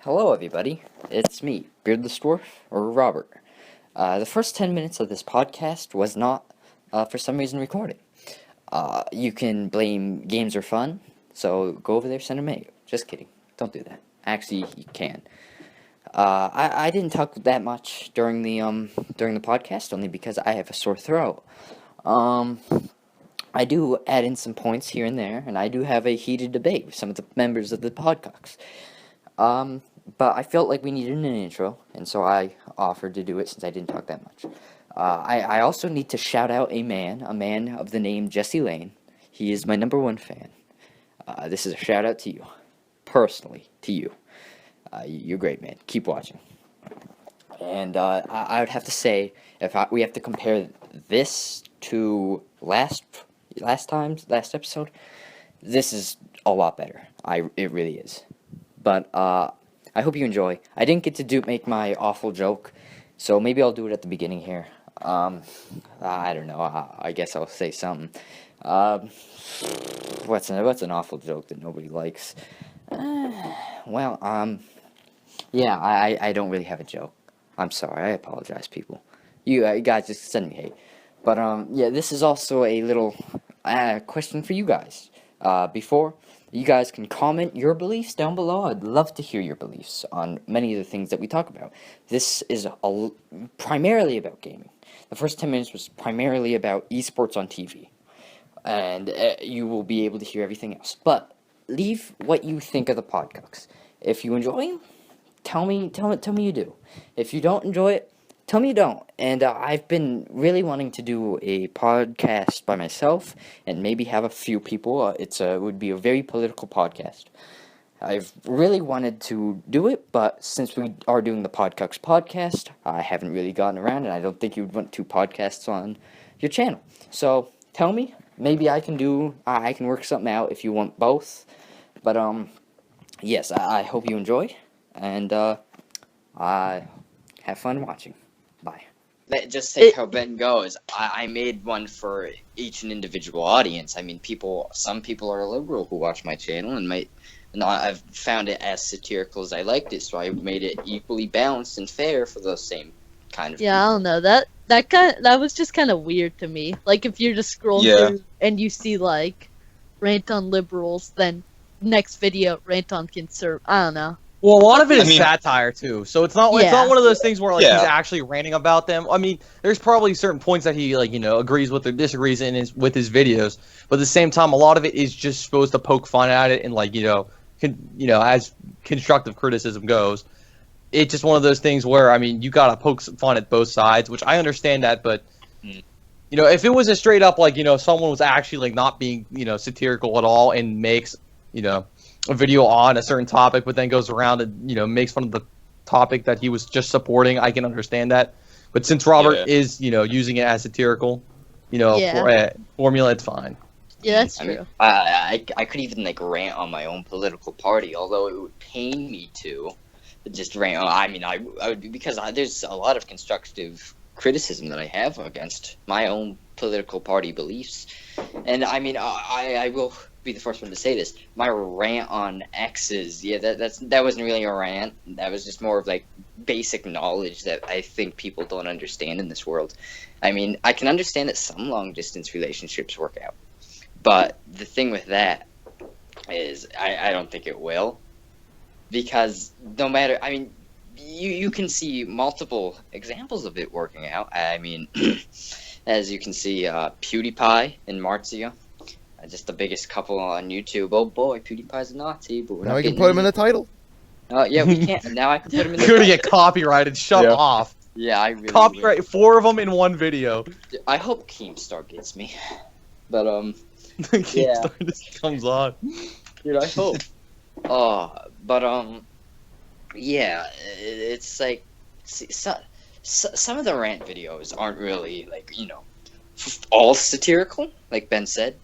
Hello, everybody. It's me, Beardless Dwarf, or Robert. The first 10 minutes of this podcast was not, for some reason, recorded. You can blame games are fun, so go over there, send a mail. Just kidding. Don't do that. Actually, you can. I didn't talk that much during the podcast, only because I have a sore throat. I do add in some points here and there, and I do have a heated debate with some of the members of the Podcucks. But I felt like we needed an intro, and so I offered to do it since I didn't talk that much. I also need to shout out a man of the name Jesse Lane. He is my number one fan. This is a shout out to you, personally, to you. You're great, man. Keep watching. And I would have to say, we have to compare this to last episode, this is a lot better. It really is. But I hope you enjoy. I didn't get to make my awful joke, so maybe I'll do it at the beginning here. I don't know. I guess I'll say something. What's an awful joke that nobody likes? Yeah, I don't really have a joke. I'm sorry. I apologize, people. You guys just send me hate. But yeah, this is also a little question for you guys. Before you guys can comment your beliefs down below. I'd love to hear your beliefs on many of the things that we talk about. This is primarily about gaming. The first 10 minutes was primarily about esports on TV. And you will be able to hear everything else. But leave what you think of the Podcucks. If you enjoy them, tell me you do. If you don't enjoy it, tell me you don't. And I've been really wanting to do a podcast by myself and maybe have a few people. It would be a very political podcast. I've really wanted to do it, but since we are doing the Podcucks podcast, I haven't really gotten around, and I don't think you would want two podcasts on your channel. So tell me, maybe I can work something out if you want both. But yes, I hope you enjoy, and I have fun watching. Bye. Just like how Ben goes, I made one for each and individual audience. I mean, some people are liberal who watch my channel and might not have found it as satirical as I liked it, so I made it equally balanced and fair for those same kind of people. I don't know. That was just kind of weird to me. Like, if you're just scrolling through and you see, like, rant on liberals, then next video, rant on conserv. I don't know. Well, a lot of it is satire too, so it's not one of those things where he's actually ranting about them. I mean, there's probably certain points that he agrees with or disagrees with his videos, but at the same time, a lot of it is just supposed to poke fun at it and as constructive criticism goes, it's just one of those things where you gotta poke fun at both sides, which I understand that, but if it was a straight up someone was actually not being satirical at all and makes a video on a certain topic, but then goes around and makes fun of the topic that he was just supporting, I can understand that. But since Robert is using it as satirical, for formula, it's fine. Yeah, that's true. I could even rant on my own political party, although it would pain me to just rant. I would, because there's a lot of constructive criticism that I have against my own political party beliefs, and I will be the first one to say this. My rant on X's, that wasn't really a rant. That was just more of basic knowledge that I think people don't understand in this world. I can understand that some long distance relationships work out, but the thing with that is I don't think it will, because no matter, you can see multiple examples of it working out. As you can see, PewDiePie and Marzia, just the biggest couple on YouTube. Oh boy, PewDiePie's a Nazi, but now we can put him in the title. Yeah, we can't. Now I can put him in the title. You're gonna get copyrighted. Shut off. Yeah, I really copyright 4 of them in one video. I hope Keemstar gets me. But Keemstar just comes on. Dude, I hope. Yeah, it's some of the rant videos aren't really all satirical, like Ben said.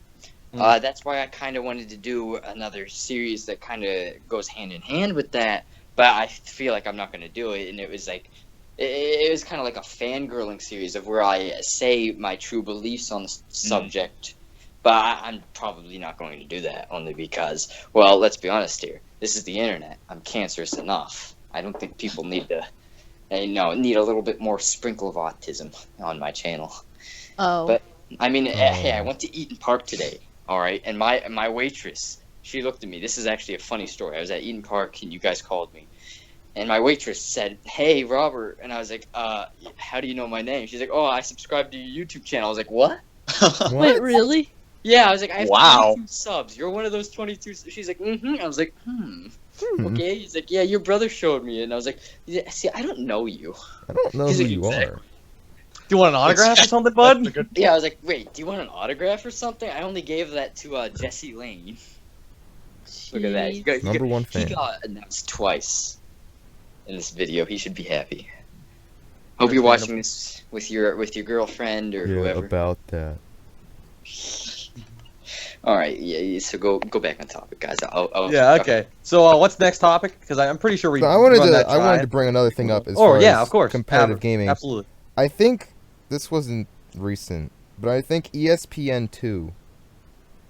That's why I kind of wanted to do another series that kind of goes hand in hand with that, but I feel like I'm not going to do it, and it was it was kind of like a fangirling series of where I say my true beliefs on the subject, But I'm probably not going to do that, only because, well, let's be honest here. This is the internet. I'm cancerous enough. I don't think people need to, need a little bit more sprinkle of autism on my channel. Oh. But, I mean, hey, I went to Eaton Park today, all right? And my waitress, she looked at me. This is actually a funny story. I was at Eaton Park, and you guys called me. And my waitress said, "Hey, Robert." And I was like, how do you know my name? She's like, "Oh, I subscribe to your YouTube channel." I was like, what? Wait, really? Yeah, I was like, I have 22 subs. You're one of those 22. She's like, mm-hmm. I was like, okay. He's like, yeah, your brother showed me. And I was like, yeah, see, I don't know you. I don't know who you are. Do you want an autograph or something, bud? Yeah, I was like, wait, do you want an autograph or something? I only gave that to Jesse Lane. Look at that. Number one fan. He got announced twice in this video. He should be happy. Hope you're watching this with your girlfriend or whoever. About that. All right, yeah. So go back on topic, guys. Yeah, okay. So what's the next topic? Because I'm pretty sure we. So I wanted to bring another thing up as far as of course, competitive gaming. Absolutely. I think this wasn't recent, but I think ESPN2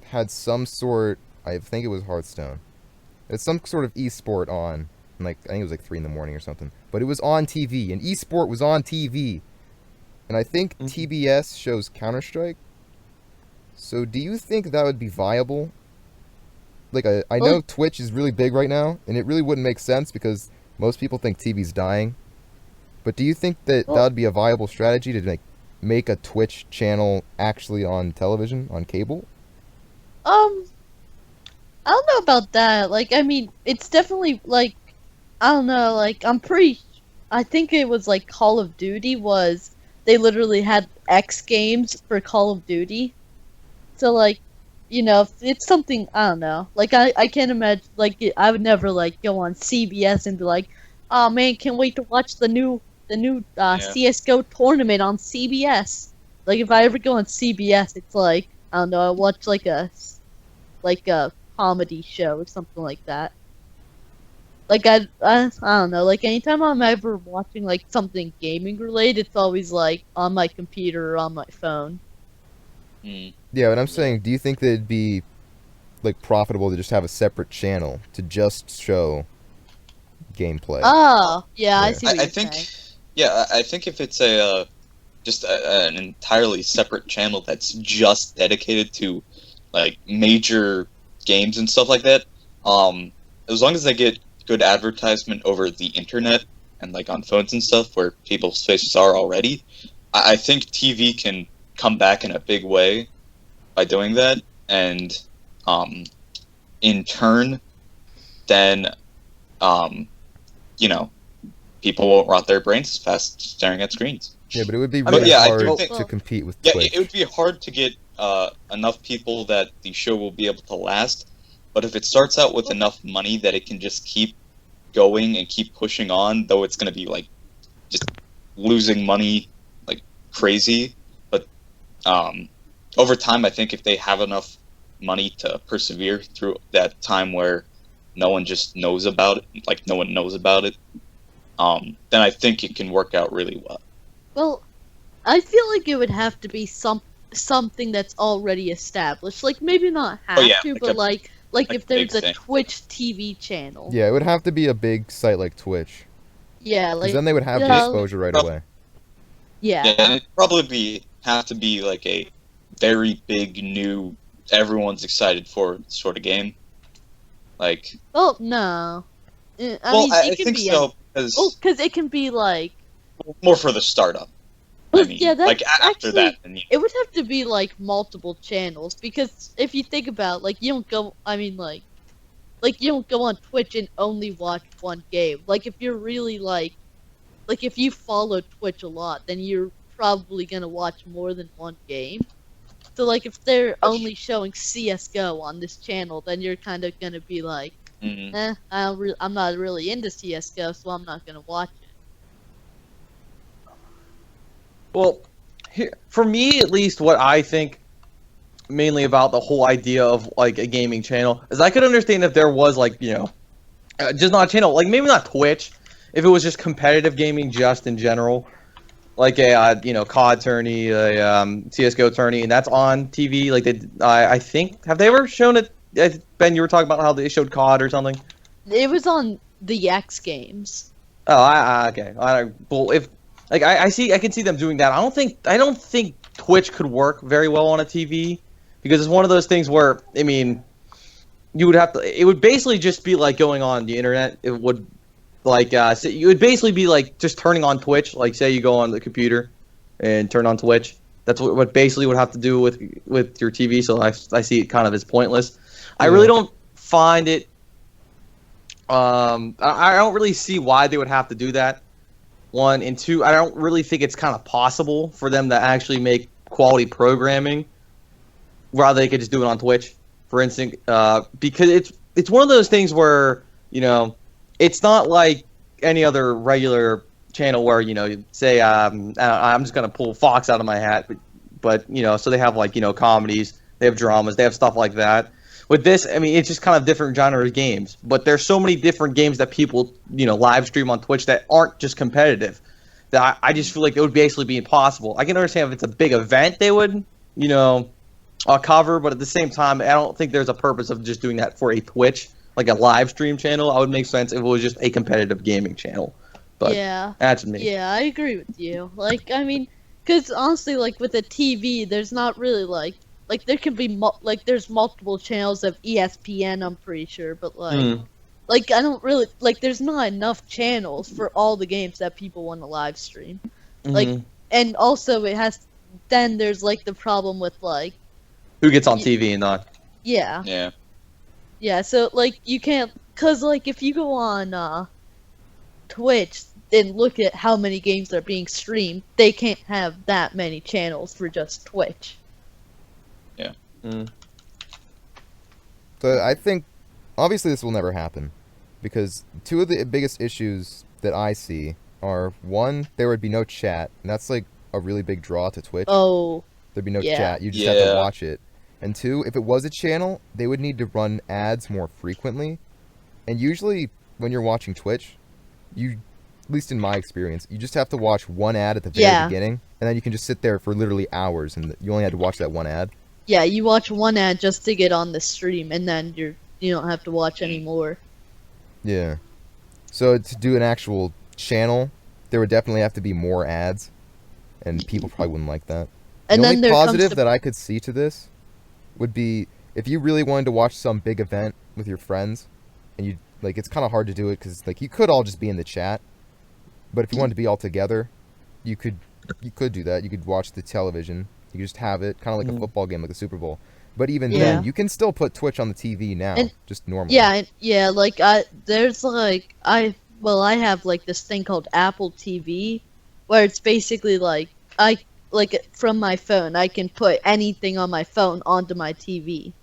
had some sort. I think it was Hearthstone. It's some sort of esport on. Like I think it was like 3 in the morning or something. But it was on TV. An esport was on TV, and I think TBS shows Counter-Strike. So do you think that would be viable? Like, I know Twitch is really big right now, and it really wouldn't make sense because most people think TV's dying. But do you think that that would be a viable strategy to make a Twitch channel actually on television, on cable? I don't know about that. Like, I mean, it's definitely, like, I don't know, like, I think it was, like, Call of Duty they literally had X Games for Call of Duty. So, like, if it's something, I don't know. Like, I can't imagine, like, I would never, like, go on CBS and be like, oh, man, can't wait to watch the new CSGO tournament on CBS. Like, if I ever go on CBS, it's like, I don't know, I watch, like a comedy show or something like that. Like, I don't know, like, anytime I'm ever watching, like, something gaming related, it's always, like, on my computer or on my phone. Yeah, but I'm saying, do you think that it'd be, like, profitable to just have a separate channel to just show gameplay? Oh, yeah, I see what you're think, saying. Yeah, I think if it's just an entirely separate channel that's just dedicated to, like, major games and stuff like that, as long as they get good advertisement over the internet and, like, on phones and stuff where people's faces are already, I think TV can come back in a big way by doing that, and in turn, then people won't rot their brains as fast staring at screens. Yeah, but it would be really hard to compete with Twitch. Yeah, it would be hard to get enough people that the show will be able to last, but if it starts out with enough money that it can just keep going and keep pushing on, though it's going to be, like, just losing money like crazy, but over time, I think if they have enough money to persevere through that time where no one just knows about it, like no one knows about it, then I think it can work out really well. Well, I feel like it would have to be something that's already established. Like, maybe not but like if there's a Twitch TV channel. Yeah, it would have to be a big site like Twitch. Yeah, like, then they would have the exposure right away. Yeah. And it'd probably have to be like a very big, new, everyone's excited for sort of game. Like. Oh no. I think so because it can be like more for the startup. I mean, yeah, like after that, it would have to be like multiple channels, because if you think about, like, you don't go. I mean, like you don't go on Twitch and only watch one game. Like, if you're really like if you follow Twitch a lot, then you're probably gonna watch more than one game. So, like, if they're only showing CS:GO on this channel, then you're kind of gonna be like, I'm not really into CS:GO, so I'm not gonna watch it. Well, for me at least, what I think mainly about the whole idea of, like, a gaming channel is I could understand if there was, like, just not a channel, like maybe not Twitch, if it was just competitive gaming just in general. like a COD tourney, a CS:GO tourney, and that's on TV. Like I think, have they ever shown it? Ben, you were talking about how they showed COD or something. It was on the X Games. Oh, okay. Well, if like I can see them doing that. I don't think Twitch could work very well on a TV because it's one of those things where I mean, you would have to. It would basically just be like going on the internet. It would like so you would basically be like just turning on Twitch. Like say you go on the computer and turn on Twitch. That's what basically would have to do with your TV. So I see it kind of as pointless. I really don't find it. I don't really see why they would have to do that. One and two, I don't really think it's kind of possible for them to actually make quality programming. Rather, they could just do it on Twitch, for instance, because it's one of those things where it's not like any other regular channel where you say I'm just gonna pull Fox out of my hat, but so they have like comedies, they have dramas, they have stuff like that. With this, I mean, it's just kind of different genre of games. But there's so many different games that people, live stream on Twitch that aren't just competitive. That I just feel like it would basically be impossible. I can understand if it's a big event they would, cover. But at the same time, I don't think there's a purpose of just doing that for a Twitch, like a live stream channel. I would make sense if it was just a competitive gaming channel. But yeah, that's me. Yeah, I agree with you. Like, I mean, because honestly, like with a TV, there's not really like there can be there's multiple channels of ESPN, I'm pretty sure, but like I don't really there's not enough channels for all the games that people want to live stream. Like, and also then there's like the problem with like who gets on TV and not. Yeah, so like you can't, cause like if you go on Twitch and look at how many games are being streamed, they can't have that many channels for just Twitch. So I think, obviously this will never happen, because two of the biggest issues that I see are, one, there would be no chat, and that's like a really big draw to Twitch. Oh. There'd be no chat, you just have to watch it. And two, if it was a channel, they would need to run ads more frequently. And usually, when you're watching Twitch, at least in my experience, you just have to watch one ad at the very beginning, and then you can just sit there for literally hours, and you only had to watch that one ad. Yeah, you watch one ad just to get on the stream, and then you don't have to watch any more. Yeah. So to do an actual channel, there would definitely have to be more ads, and people probably wouldn't like that. And the then only there positive comes that I could see to this would be if you really wanted to watch some big event with your friends, and you it's kind of hard to do it because you could all just be in the chat, but if you wanted to be all together, you could do that. You could watch the television. You can just have it, kind of like a football game, like a Super Bowl. But even then, you can still put Twitch on the TV now, just normally. Yeah, like there's like I have like this thing called Apple TV, where it's basically from my phone, I can put anything on my phone onto my TV.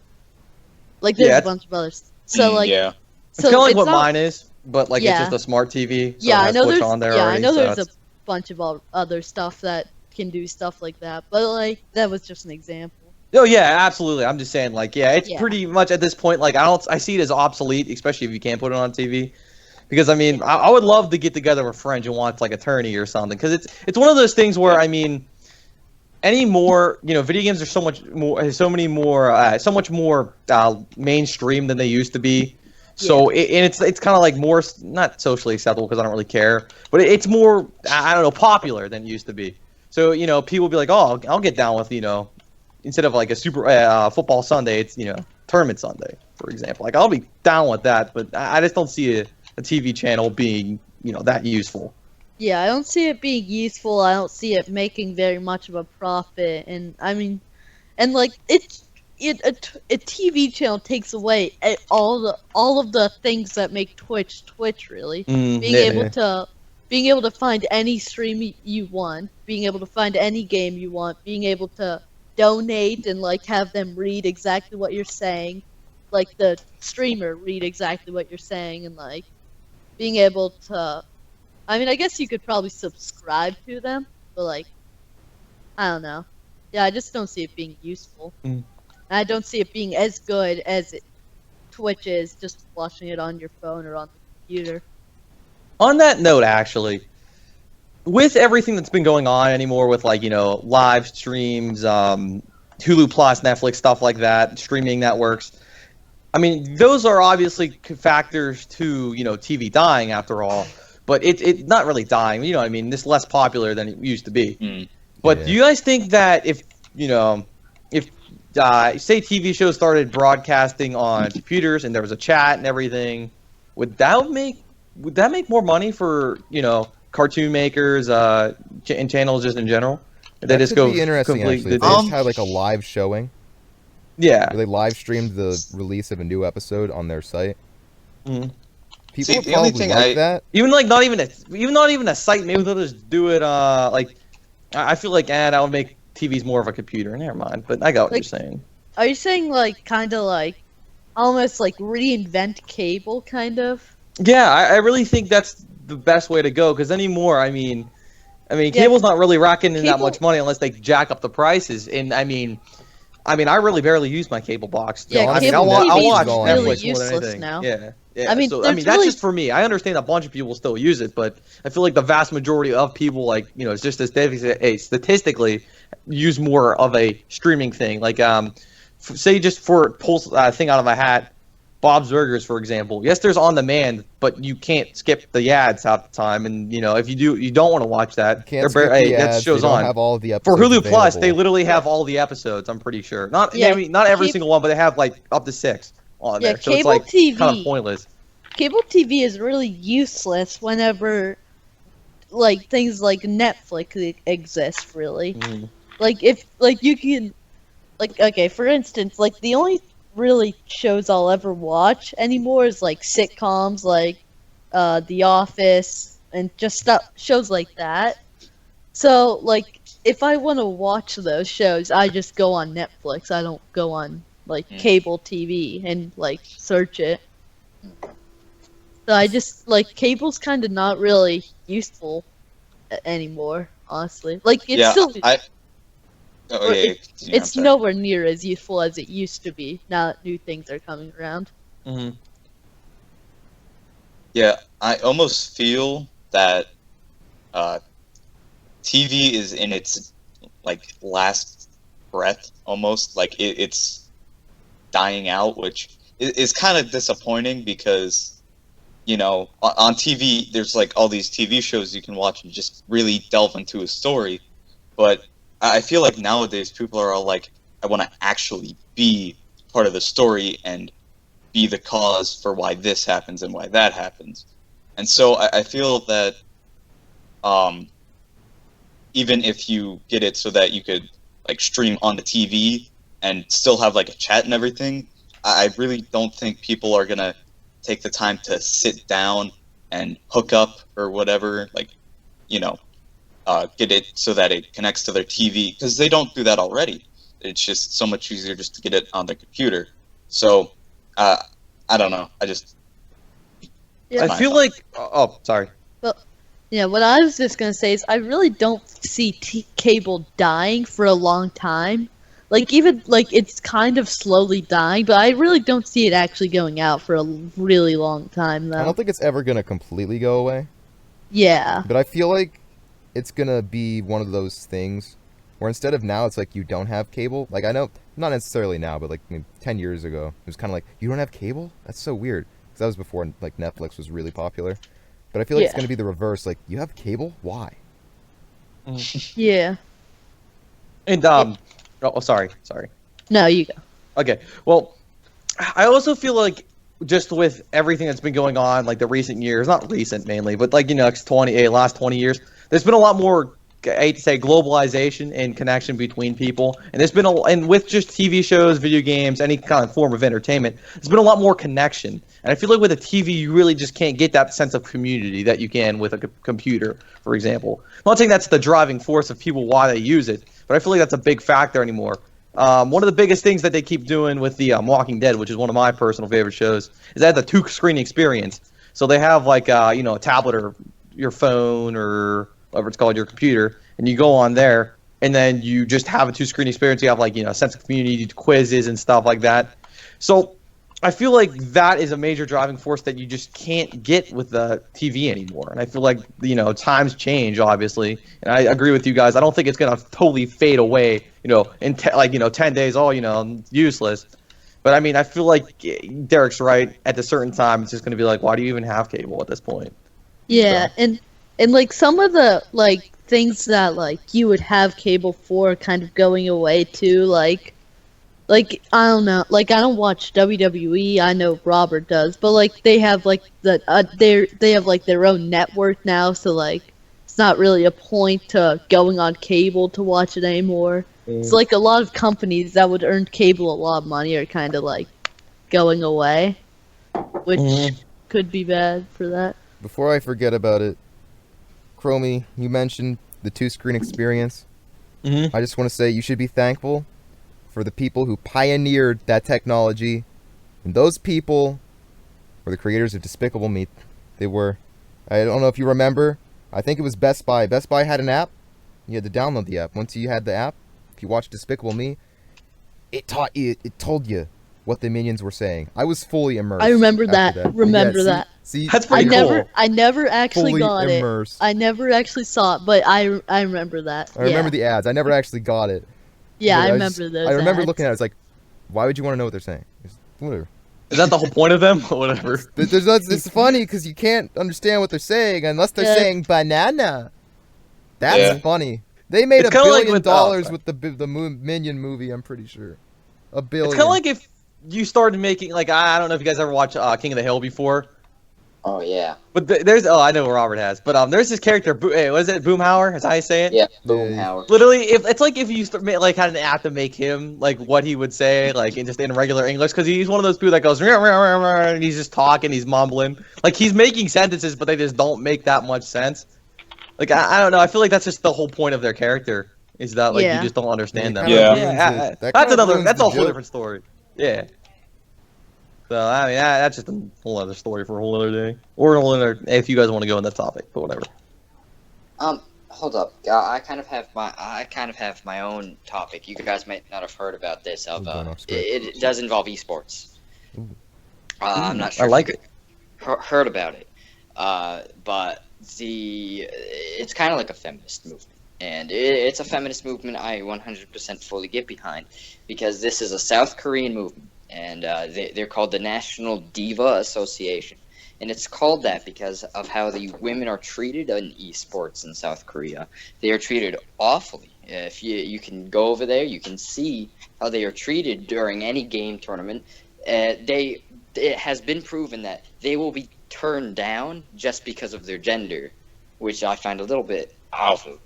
Like there's a bunch of others. So it's kind of like what mine is, but it's just a smart TV. So I know there's I know there's a bunch of other stuff that can do stuff like that, but that was just an example. Oh yeah, absolutely. I'm just saying it's pretty much at this point I see it as obsolete, especially if you can't put it on TV. Because I mean, I would love to get together with friends and watch like a tourney or something, because it's one of those things where I mean, anymore, video games are so much more mainstream than they used to be. So it's kind of like more not socially acceptable because I don't really care, but it's more I don't know, popular than it used to be. So people will be like, oh, I'll get down with instead of like a super football Sunday, it's tournament Sunday, for example. Like I'll be down with that, but I just don't see a TV channel being that useful. Yeah, I don't see it being useful. I don't see it making very much of a profit, and I mean, and a TV channel takes away all of the things that make Twitch really. Being able to find any stream you want, being able to find any game you want, being able to donate and have them read exactly what you're saying, like the streamer read exactly what you're saying, and being able to, I mean, I guess you could probably subscribe to them, but I don't know. Yeah, I just don't see it being useful. I don't see it being as good as Twitch is, just watching it on your phone or on the computer. On that note, actually, with everything that's been going on anymore, with like live streams, Hulu Plus, Netflix, stuff like that, streaming networks. I mean, those are obviously factors to TV dying after all, but it's not really dying. You know what I mean? It's less popular than it used to be. Mm. But do you guys think that if say TV shows started broadcasting on computers and there was a chat and everything, would that make more money for cartoon makers and channels just in general? That just could be interesting. Actually, they just had like a live showing. Yeah, where they live streamed the release of a new episode on their site. Mm-hmm. People would probably like that. Even like not even a site. Maybe they'll just do it. Like I feel like that would make TVs more of a computer. Never mind. But I got what you're saying. Are you saying like kind of like almost like reinvent cable kind of? Yeah, I really think that's the best way to go because anymore, I mean, cable's not really racking in that much money unless they jack up the prices. And I mean, I really barely use my cable box. Yeah, I mean, I'll watch really Netflix useless more than anything. now. Yeah. I mean, so, that's just for me. I understand a bunch of people still use it, but I feel like the vast majority of people, like, it's just statistically use more of a streaming thing. Like, say just for pull thing out of my hat, Bob's Burgers, for example. Yes, there's on demand, but you can't skip the ads half the time. And if you don't want to watch that, that show's on. Have all the for Hulu available. Plus, they literally have all the episodes. I'm pretty sure. Not every single one, but they have like up to 6 on there. So it's like kind of pointless. Cable TV is really useless whenever like things like Netflix exist. Really, like if like you can, like okay, for instance, like the only really shows I'll ever watch anymore is like sitcoms like The Office and just shows like that. So like if I want to watch those shows, I just go on Netflix. I don't go on like cable TV and like search it. So I just like cable's kind of not really useful anymore, honestly. Like it's still it's nowhere near as useful as it used to be now that new things are coming around. Mm-hmm. Yeah, I almost feel that TV is in its like last breath, almost like it's dying out, which is kind of disappointing because on TV there's like all these TV shows you can watch and just really delve into a story, but I feel like nowadays people are all like, I want to actually be part of the story and be the cause for why this happens and why that happens. And so I feel that even if you get it so that you could like stream on the TV and still have like a chat and everything, I really don't think people are going to take the time to sit down and hook up or whatever, like, get it so that it connects to their TV, because they don't do that already. It's just so much easier just to get it on their computer. So, I don't know. I feel like... Oh, sorry. Well, what I was just going to say is I really don't see cable dying for a long time. Like, even, like, it's kind of slowly dying, but I really don't see it actually going out for a really long time, though. I don't think it's ever going to completely go away. Yeah. But I feel like it's gonna be one of those things where instead of now it's like you don't have cable. Like I know, not necessarily now, but like 10 years ago, it was kind of like, you don't have cable? That's so weird. Because that was before like Netflix was really popular. But I feel like it's gonna be the reverse. Like, you have cable? Why? Yeah. And sorry. No, you go. Okay. Well, I also feel like just with everything that's been going on, like the recent years, not recent mainly, but like last 20 years. There's been a lot more, I hate to say, globalization and connection between people, and there's been and with just TV shows, video games, any kind of form of entertainment, there's been a lot more connection. And I feel like with a TV, you really just can't get that sense of community that you can with a computer, for example. I'm not saying that's the driving force of people why they use it, but I feel like that's a big factor anymore. One of the biggest things that they keep doing with the Walking Dead, which is one of my personal favorite shows, is that the 2-screen experience. So they have like a tablet or your phone or whatever it's called, your computer, and you go on there, and then you just have a 2-screen experience. You have like a sense of community, quizzes and stuff like that. So I feel like that is a major driving force that you just can't get with the TV anymore. And I feel like, times change, obviously. And I agree with you guys. I don't think it's going to totally fade away, in 10 days, useless. But I mean, I feel like Derek's right. At a certain time, it's just going to be like, why do you even have cable at this point? Yeah, so. and like some of the like things that like you would have cable for kind of going away too, like I don't know, like I don't watch WWE. I know Robert does, but like they have like they have like their own network now, so like it's not really a point to going on cable to watch it anymore. It's like a lot of companies that would earn cable a lot of money are kind of like going away, which could be bad for that. Before I forget about it, Chromie, you mentioned the 2-screen experience. I just want to say you should be thankful for the people who pioneered that technology. And those people were the creators of Despicable Me. They were. I don't know if you remember. I think it was Best Buy. Best Buy had an app. You had to download the app. Once you had the app, if you watched Despicable Me, it told you what the minions were saying. I was fully immersed. I remember that. That. See, that's pretty cool. I never actually fully got immersed. it. I never actually saw it, but I remember that. I remember the ads. I never actually got it. Yeah, I remember those. I remember ads. looking at it. I was like, why would you want to know what they're saying? Whatever. Is that the whole point of them? Whatever. It's funny because you can't understand what they're saying unless they're saying banana. That's funny. They made $1 billion with the Minion movie, I'm pretty sure. $1 billion. It's kind of like if you started making, like, I don't know if you guys ever watched King of the Hill before. Oh, yeah. But there's, I know Robert has, but there's this character, what is it, Boomhauer? Is that how you say it? Yeah, Boomhauer. Literally, it's like if you had an app to make him, like, what he would say, like, in regular English, because he's one of those people that goes, and he's just talking, he's mumbling. Like, he's making sentences, but they just don't make that much sense. Like, I don't know, I feel like that's just the whole point of their character, is that, like, you just don't understand them. Yeah. That's a whole different story. Yeah. So, I mean, that's just a whole other story for a whole other day. Or a whole other, if you guys want to go on that topic, but whatever. Hold up. I kind of have my own topic. You guys might not have heard about this. It does involve esports. I'm not sure. I like it. Heard about it. But it's kind of like a feminist movement. And it's a feminist movement I 100% fully get behind, because this is a South Korean movement, and they're called the National Diva Association. And it's called that because of how the women are treated in esports in South Korea. They are treated awfully. If you can go over there, you can see how they are treated during any game tournament. It has been proven that they will be turned down just because of their gender, which I find a little bit awful.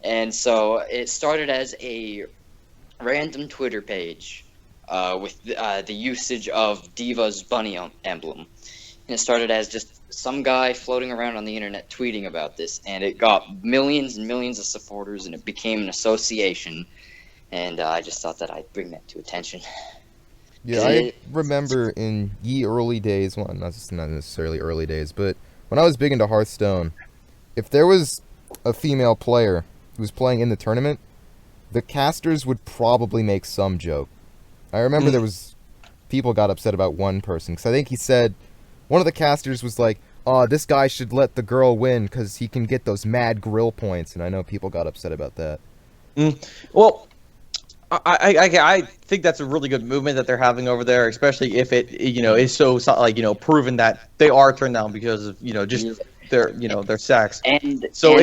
And so it started as a random Twitter page with the usage of Diva's bunny emblem. And it started as just some guy floating around on the internet tweeting about this. And it got millions and millions of supporters, and it became an association. And I just thought that I'd bring that to attention. Yeah, I remember in ye early days, well, not necessarily early days, but when I was big into Hearthstone, if there was a female player who was playing in the tournament, the casters would probably make some joke. I remember there was people got upset about one person, because I think he said one of the casters was like, "Oh, this guy should let the girl win because he can get those mad grill points," and I know people got upset about that. Well, I think that's a really good movement that they're having over there, especially if it is so like proven that they are turned down because of just their sex. And so I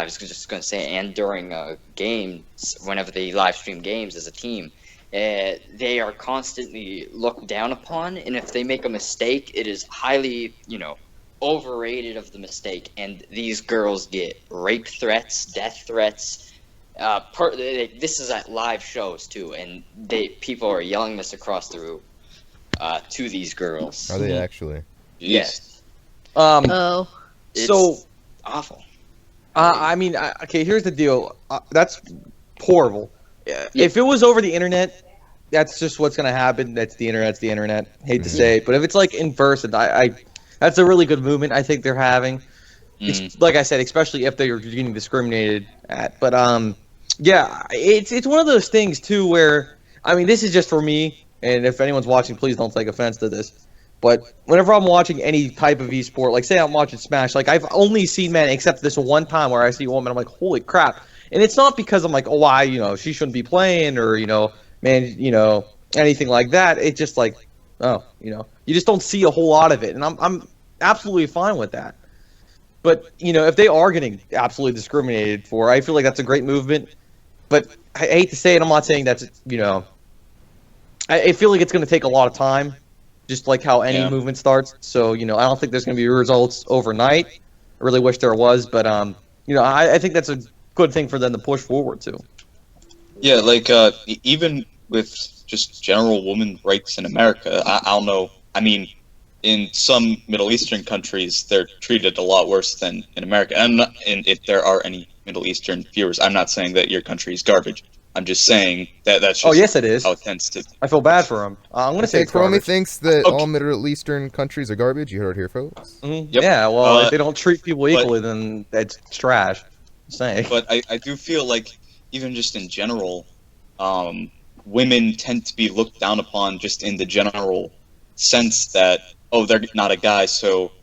was just going to say, and during games, whenever they live stream games as a team, they are constantly looked down upon, and if they make a mistake, it is highly, overrated of the mistake, and these girls get rape threats, death threats. This is at live shows too, and people are yelling this across the room to these girls. Are they actually? Yes. It's so awful. I mean, okay, here's the deal. That's horrible. If it was over the internet, that's just what's going to happen. That's the internet. It's the internet. Hate to say it. But if it's like in person, that's a really good movement I think they're having. Like I said, especially if they're getting discriminated at. But, yeah, it's one of those things, too, where, I mean, this is just for me. and if anyone's watching, please don't take offense to this. But whenever I'm watching any type of esport, like say I'm watching Smash, like I've only seen men except this one time where I see a woman, I'm like, holy crap. And it's not because I'm like, oh, why, she shouldn't be playing or, man, anything like that. It's just like, oh, you just don't see a whole lot of it. And I'm absolutely fine with that. But, if they are getting absolutely discriminated for, I feel like that's a great movement. But I hate to say it, I'm not saying that's, I feel like it's going to take a lot of time. Just like how any movement starts. So, I don't think there's going to be results overnight. I really wish there was, but, I think that's a good thing for them to push forward to. Yeah, like, even with just general women rights in America, I don't know. I mean, in some Middle Eastern countries, they're treated a lot worse than in America. And if there are any Middle Eastern viewers, I'm not saying that your country is garbage. I'm just saying that that's just yes, it is. how it tends to. I feel bad for him. I'm going to say Chromie thinks that all Middle Eastern countries are garbage. You heard it here, folks. Mm-hmm. Yep. Yeah, well, if they don't treat people equally, then it's trash. I'm saying. But I do feel like, even just in general, women tend to be looked down upon just in the general sense that, oh, they're not a guy, so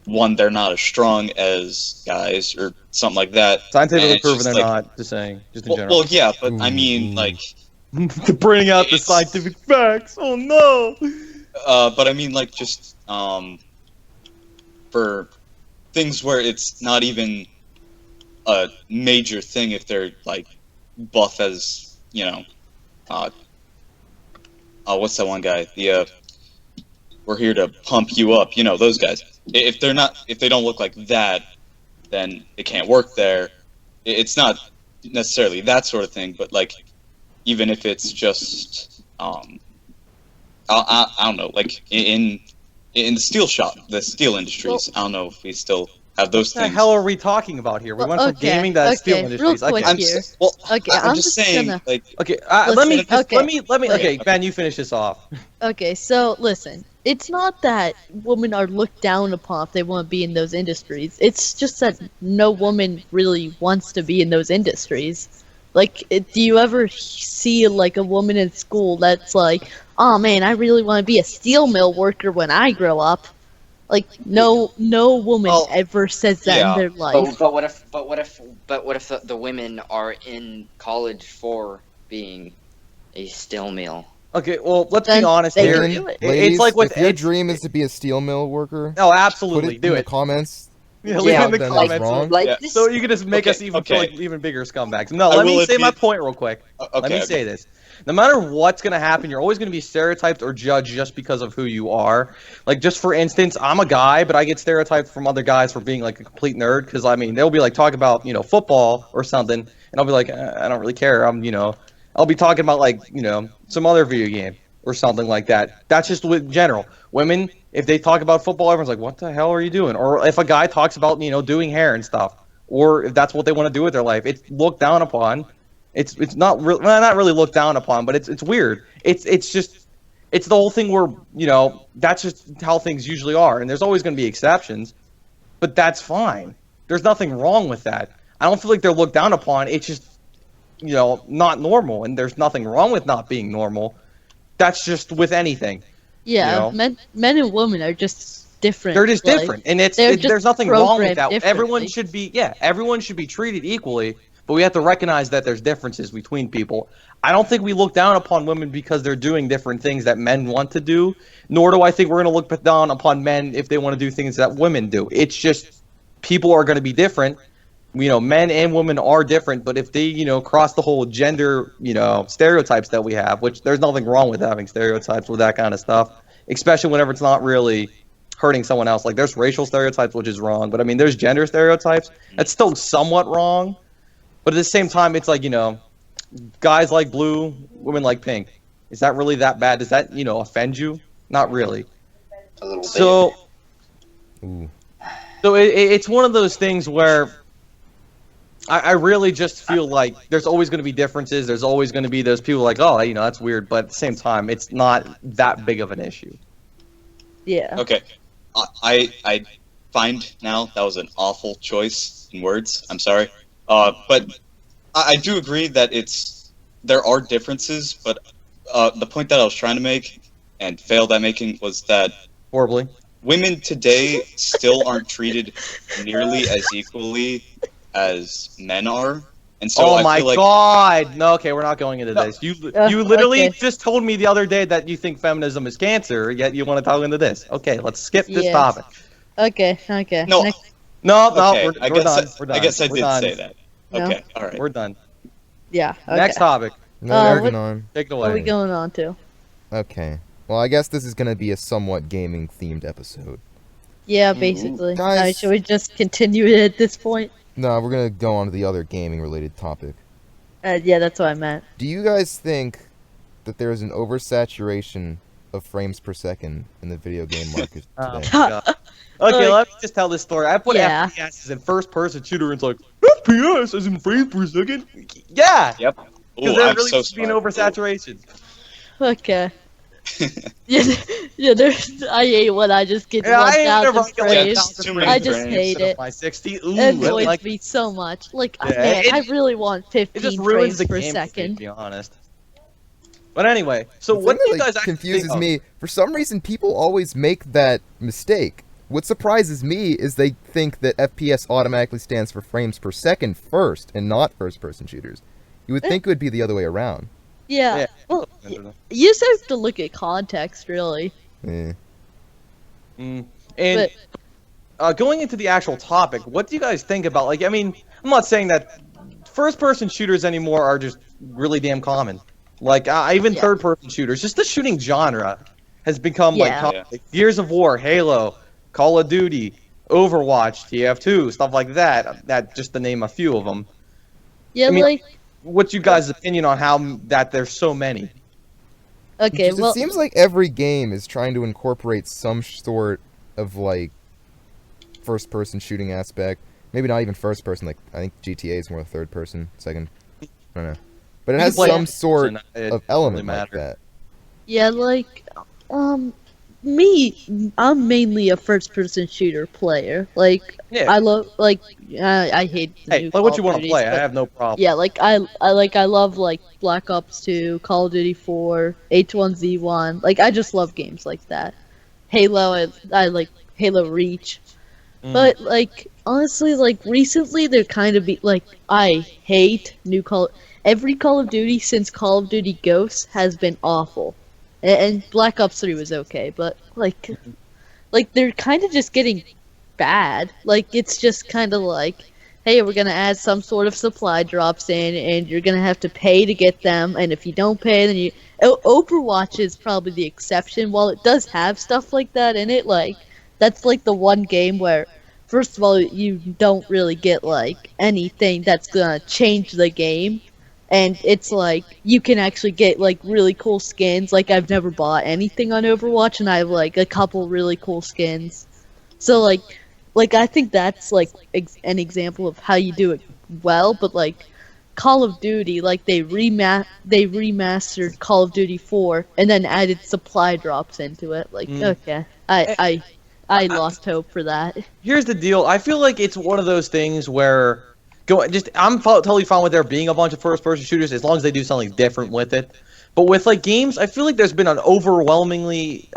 one, they're not as strong as guys, or something like that. Scientifically proven they're not, just saying, just in general. Well, yeah, but I mean, like... Bring out the scientific facts, oh no! But I mean, like, just, for things where it's not even a major thing if they're, like, buff as, what's that one guy? We're here to pump you up, those guys. If they don't look like that, then it can't work there. It's not necessarily that sort of thing, but like, even if it's just, I don't know, like in the steel shop, the steel industries, I don't know if we still have those things. What the hell are we talking about here? We went from gaming to steel industries. Real quick here. I'm just saying, gonna... like, okay, let me. Okay, Ben, you finish this off. Okay, so listen. It's not that women are looked down upon if they want to be in those industries. It's just that no woman really wants to be in those industries. Like, do you ever see, like, a woman in school that's like, oh man, I really want to be a steel mill worker when I grow up? Like, no woman ever says that in their life. But what if the women are in college for being a steel mill? Okay, well, let's be honest here. Ladies, it's like with if your dream is to be a steel mill worker, oh, absolutely, do it in the comments. Yeah, leave in the comments. Like, so you can just make us even feel like even bigger scumbags. No, let me say my point real quick. Let me say this. No matter what's going to happen, you're always going to be stereotyped or judged just because of who you are. Like, just for instance, I'm a guy, but I get stereotyped from other guys for being, like, a complete nerd. Because, I mean, they'll be, like, talking about, football or something. And I'll be like, I don't really care. I'll be talking about, like, some other video game or something like that. That's just with general. Women, if they talk about football, everyone's like, what the hell are you doing? Or if a guy talks about, doing hair and stuff. Or if that's what they want to do with their life. It's looked down upon. It's not really, well, not really looked down upon, but it's weird. It's the whole thing where, that's just how things usually are. And there's always going to be exceptions. But that's fine. There's nothing wrong with that. I don't feel like they're looked down upon. It's just, not normal, and there's nothing wrong with not being normal. That's just with anything. Yeah, men and women are just different. They're just different, and there's nothing wrong with that. Everyone should be treated equally, but we have to recognize that there's differences between people. I don't think we look down upon women because they're doing different things that men want to do, nor do I think we're going to look down upon men if they want to do things that women do. It's just people are going to be different. Men and women are different, but if they, cross the whole gender, stereotypes that we have, which there's nothing wrong with having stereotypes with that kind of stuff, especially whenever it's not really hurting someone else. Like, there's racial stereotypes, which is wrong, but I mean, there's gender stereotypes. That's still somewhat wrong, but at the same time, it's like, guys like blue, women like pink. Is that really that bad? Does that, offend you? Not really. A little bit. So it's one of those things where I really just feel like there's always going to be differences. There's always going to be those people like, oh, that's weird. But at the same time, it's not that big of an issue. Yeah. Okay. I find now that was an awful choice in words. I'm sorry. But I do agree that there are differences, but the point that I was trying to make and failed at making was that Horribly. women today still aren't treated nearly as equally as men are. And so Oh I my feel like God! No, okay, we're not going into this. You literally Okay. just told me the other day that you think feminism is cancer, yet you want to talk into this. Okay, let's skip this Yeah. topic. Okay. no. Next, No, Okay, we're I done. We're done. I guess I We're did done. say that. No. Okay, all right. We're done. yeah. Okay. Next topic. No, what- moving on. Take it What are we away. going on to? Okay. Well, I guess this is gonna be a somewhat gaming-themed episode. Yeah, basically. Guys- Should we just continue it at this point? No, we're gonna go on to the other gaming-related topic. Yeah, that's what I meant. Do you guys think that there is an oversaturation of frames per second in the video game market Oh, today? my God. Okay, Like- let me just tell this story. I put Yeah. FPS as in first-person shooter, and it's like FPS as in frames per second. Yeah, Yep. because Ooh, there I'm really so needs to be an smart. oversaturation. Okay. Yeah, there's. I hate when I just get Yeah, I ain't 1,000 never frames. It's too many I just frames. hate it. My 60. Ooh, It I annoys like me so much. Like, Yeah, man, it- I really want It 15 just ruins frames the per game, to second. be honest. But anyway, so The what thing do you that, guys actually confuses think of? me? For some reason, people always make that mistake. What surprises me is they think that FPS automatically stands for frames per second first, and not first-person shooters. You would think it would be the other way around. Yeah. Yeah. Well, you just have to look at context, really. Eh. And going into the actual topic, what do you guys think about? Like, I mean, I'm not saying that first-person shooters anymore are just really damn common. Like, even Yeah. third-person shooters, just the shooting genre has become Yeah. like Gears of War, Halo, Call of Duty, Overwatch, TF2, stuff like that. That just to name a few of them. Yeah, I mean, like, What's you guys' opinion on how that there's so many? okay, Just- well, it seems like every game is trying to incorporate some sort of like first-person shooting aspect. Maybe not even first-person. Like I think GTA is more third-person, second. I don't know, but it You has can play some sort it of doesn't element really like matter. that. yeah, like, me, I'm mainly a first-person shooter player. Like, Yeah. I love, like, I hate the Hey, new play what Call you of want to Duties, play. I but- have no problem. Yeah, like I love like Black Ops 2, Call of Duty 4, H1Z1. Like I just love games like that. Halo, I like Halo Reach. Mm. But like honestly, like recently they're kind of like I hate every Call of Duty since Call of Duty Ghosts has been awful. And Black Ops 3 was okay, but like they're kind of just getting bad. Like it's just kind of like, hey, we're gonna add some sort of supply drops in, and you're gonna have to pay to get them. And if you don't pay, then you. Overwatch is probably the exception. While it does have stuff like that in it, like that's like the one game where, first of all, you don't really get like anything that's gonna change the game. And it's like you can actually get like really cool skins. Like I've never bought anything on Overwatch, and I have like a couple really cool skins. So like I think that's like an example of how you do it well. But like Call of Duty, like they remastered Call of Duty 4 and then added supply drops into it. Like okay, I lost hope for that. Here's the deal. I feel like it's one of those things where I'm totally fine with there being a bunch of first-person shooters as long as they do something different with it. But with like games, I feel like there's been an overwhelmingly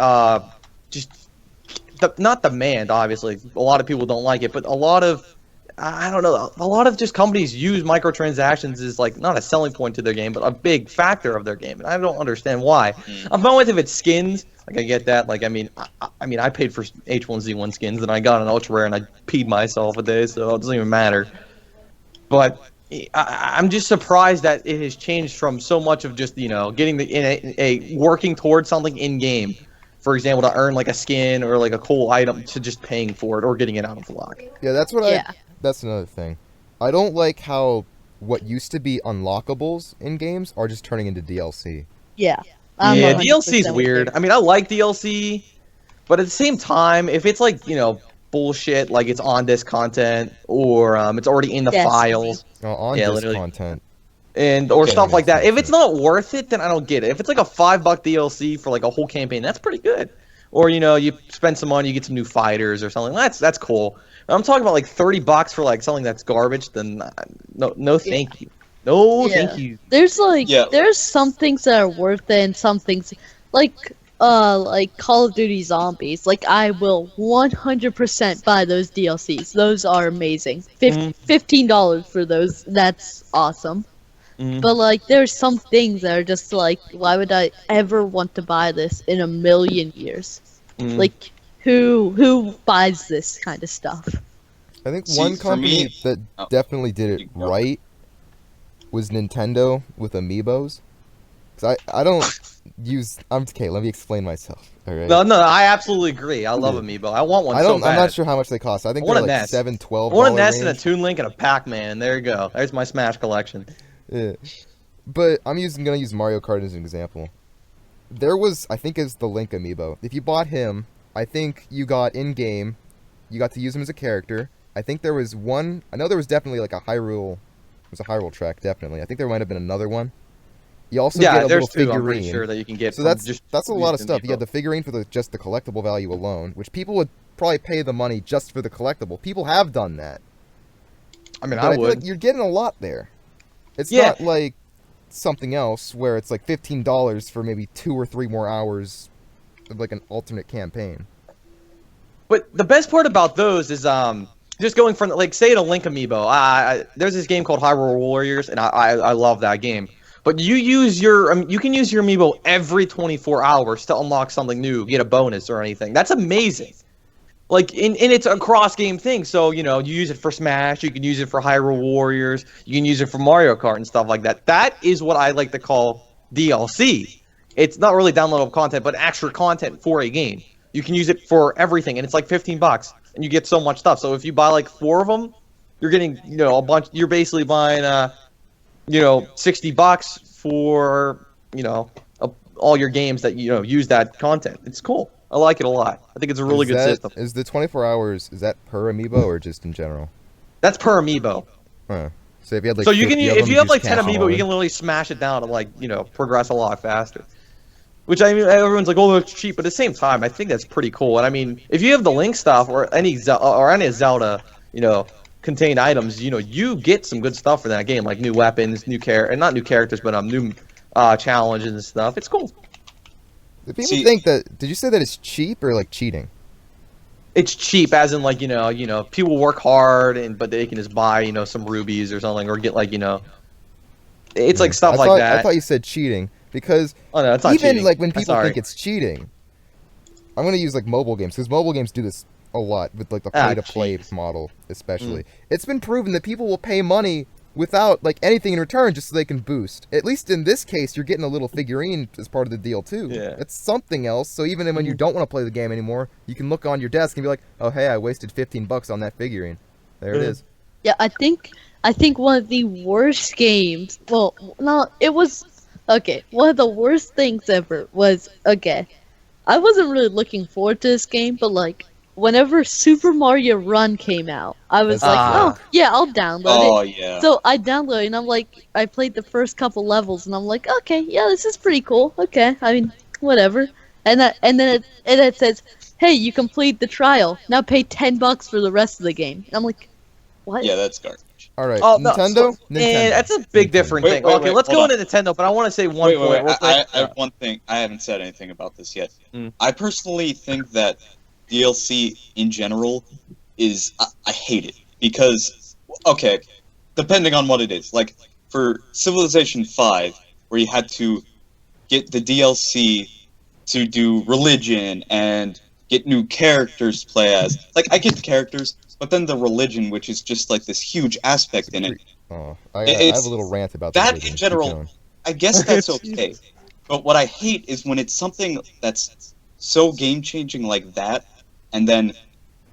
not demand. Obviously, a lot of people don't like it, but a lot of I don't know. A lot of just companies use microtransactions as like not a selling point to their game, but a big factor of their game, and I don't understand why. I'm fine with if it's skins. Like I get that. Like I mean, I paid for H1Z1 skins, and I got an ultra rare, and I peed myself a day, so it doesn't even matter. But I'm just surprised that it has changed from so much of just getting a working towards something in game, for example, to earn like a skin or like a cool item to just paying for it or getting it out of the lock. Yeah, that's what Yeah. That's another thing. I don't like how what used to be unlockables in games are just turning into DLC. Yeah. Yeah, 100% DLC is with weird. you. I mean, I like DLC, but at the same time, if it's like bullshit, like it's on disc content or it's already in the Yes. files On Yeah, this literally. content. or Okay, stuff that like that. makes If it's not worth it, then I don't get it. If it's like a $5 DLC for like a whole campaign, that's pretty good. Or you spend some money, you get some new fighters or something. That's cool. I'm talking about like $30 for like something that's garbage. Then no, thank you. No, Yeah. thank you. There's Yeah. there's some things that are worth it and some things like Call of Duty Zombies. Like I will 100% buy those DLCs. Those are amazing. $15 for those. That's awesome. But like there's some things that are just like, why would I ever want to buy this in a million years? Like who buys this kind of stuff? I think See, one for company me- that Oh. definitely did it You go. right was Nintendo with Amiibos. Cause I don't use. I'm okay. Let me explain myself. All right. No, I absolutely agree. I love Amiibo. I want one I don't. so bad. I'm not sure how much they cost. I think I want they're a like NES. $7, $12 I want a NES and a range. Toon Link and a Pac-Man. There you go. There's my Smash collection. Yeah. But I'm gonna use Mario Kart as an example. There was, I think, is the Link amiibo. If you bought him, I think you got in game. You got to use him as a character. I think there was one. I know there was definitely like a Hyrule. It was a Hyrule track, definitely. I think there might have been another one. You also get a there's little two. figurine. I'm pretty sure that you can get. So from that's just a lot of using stuff. You had Amiibo. the figurine for just the collectible value alone, which people would probably pay the money just for the collectible. People have done that. I mean, But I feel would. like you're getting a lot there. It's Yeah. not like something else where it's like $15 for maybe 2 or 3 more hours of like an alternate campaign. But the best part about those is just going from like say to Link Amiibo. There's this game called Hyrule Warriors, and I love that game. But you use your you can use your Amiibo every 24 hours to unlock something new, get a bonus or anything. That's amazing. Like and it's a cross game thing. So you use it for Smash, you can use it for Hyrule Warriors, you can use it for Mario Kart and stuff like that. That is what I like to call DLC. It's not really downloadable content, but extra content for a game. You can use it for everything, and it's like $15, and you get so much stuff. So if you buy like 4 of them, you're getting a bunch. You're basically buying $60 for all your games that use that content. It's cool. I like it a lot. I think it's a really good system. Is the 24 hours, is that per amiibo or just in general? That's per Amiibo. Huh. So if you had like So you can 50 of if them, you have just like 10 cash them all Amiibo, you in? can literally smash it down and progress a lot faster. Which I mean, everyone's like, "Oh, that's cheap," but at the same time, I think that's pretty cool. And I mean, if you have the Link stuff or any Zelda, contained items, you get some good stuff for that game, like new weapons, not new characters, but new challenges and stuff. It's cool. Do people think that? Did you say that it's cheap or like cheating? It's cheap, as in like people work hard but they can just buy some rubies or something, or get it's like stuff like that. I thought you said cheating because Oh no, it's not even cheating. like when people Sorry. think it's cheating, I'm gonna use like mobile games because mobile games do this a lot with like the pay-to-play model, especially. It's been proven that people will pay money without like anything in return just so they can boost. At least in this case, you're getting a little figurine as part of the deal too. Yeah. It's something else. So even when you don't want to play the game anymore, you can look on your desk and be like, "Oh hey, I wasted $15 on that figurine. There it is." Yeah, I think one of the worst games. Well, no, it was okay. One of the worst things ever was okay. I wasn't really looking forward to this game, but like whenever Super Mario Run came out, I was like, oh yeah, I'll download Oh it. yeah. So I downloaded it, and I'm like, I played the first couple levels, and I'm like, okay, yeah, this is pretty cool. Okay, I mean, whatever. And then it says, hey, you complete the trial. Now pay $10 for the rest of the game. And I'm like, what? Yeah, that's garbage. All right, Oh, no, Nintendo. And that's a big different Wait, thing. wait, Okay, wait, let's go hold into Nintendo, but I want to say one Wait, point real I quick. have one thing. I haven't said anything about this yet. Mm. I personally think that DLC in general I hate it because okay, depending on what it is. Like for Civilization 5, where you had to get the DLC to do religion and get new characters to play as. Like I get the characters, but then the religion, which is just like this huge aspect in it. Oh, I have a little rant about that religion. in Keep general. going. I guess that's okay. But what I hate is when it's something that's so game-changing like that, and then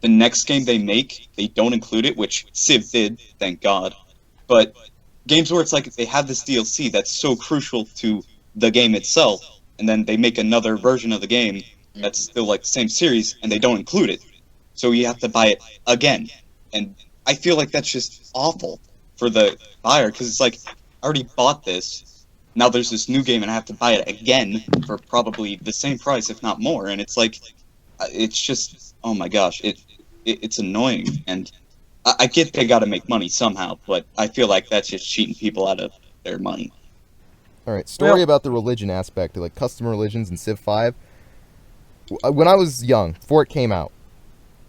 the next game they make, they don't include it, which Civ did, thank God. But games where it's like they have this DLC that's so crucial to the game itself, and then they make another version of the game that's still like the same series, and they don't include it. So you have to buy it again. And I feel like that's just awful for the buyer, because it's like, I already bought this, now there's this new game and I have to buy it again for probably the same price, if not more, and it's like, it's just, oh my gosh, it's annoying, and I get they gotta make money somehow, but I feel like that's just cheating people out of their money. All right, story about the religion aspect, like custom religions in Civ 5. When I was young, before it came out,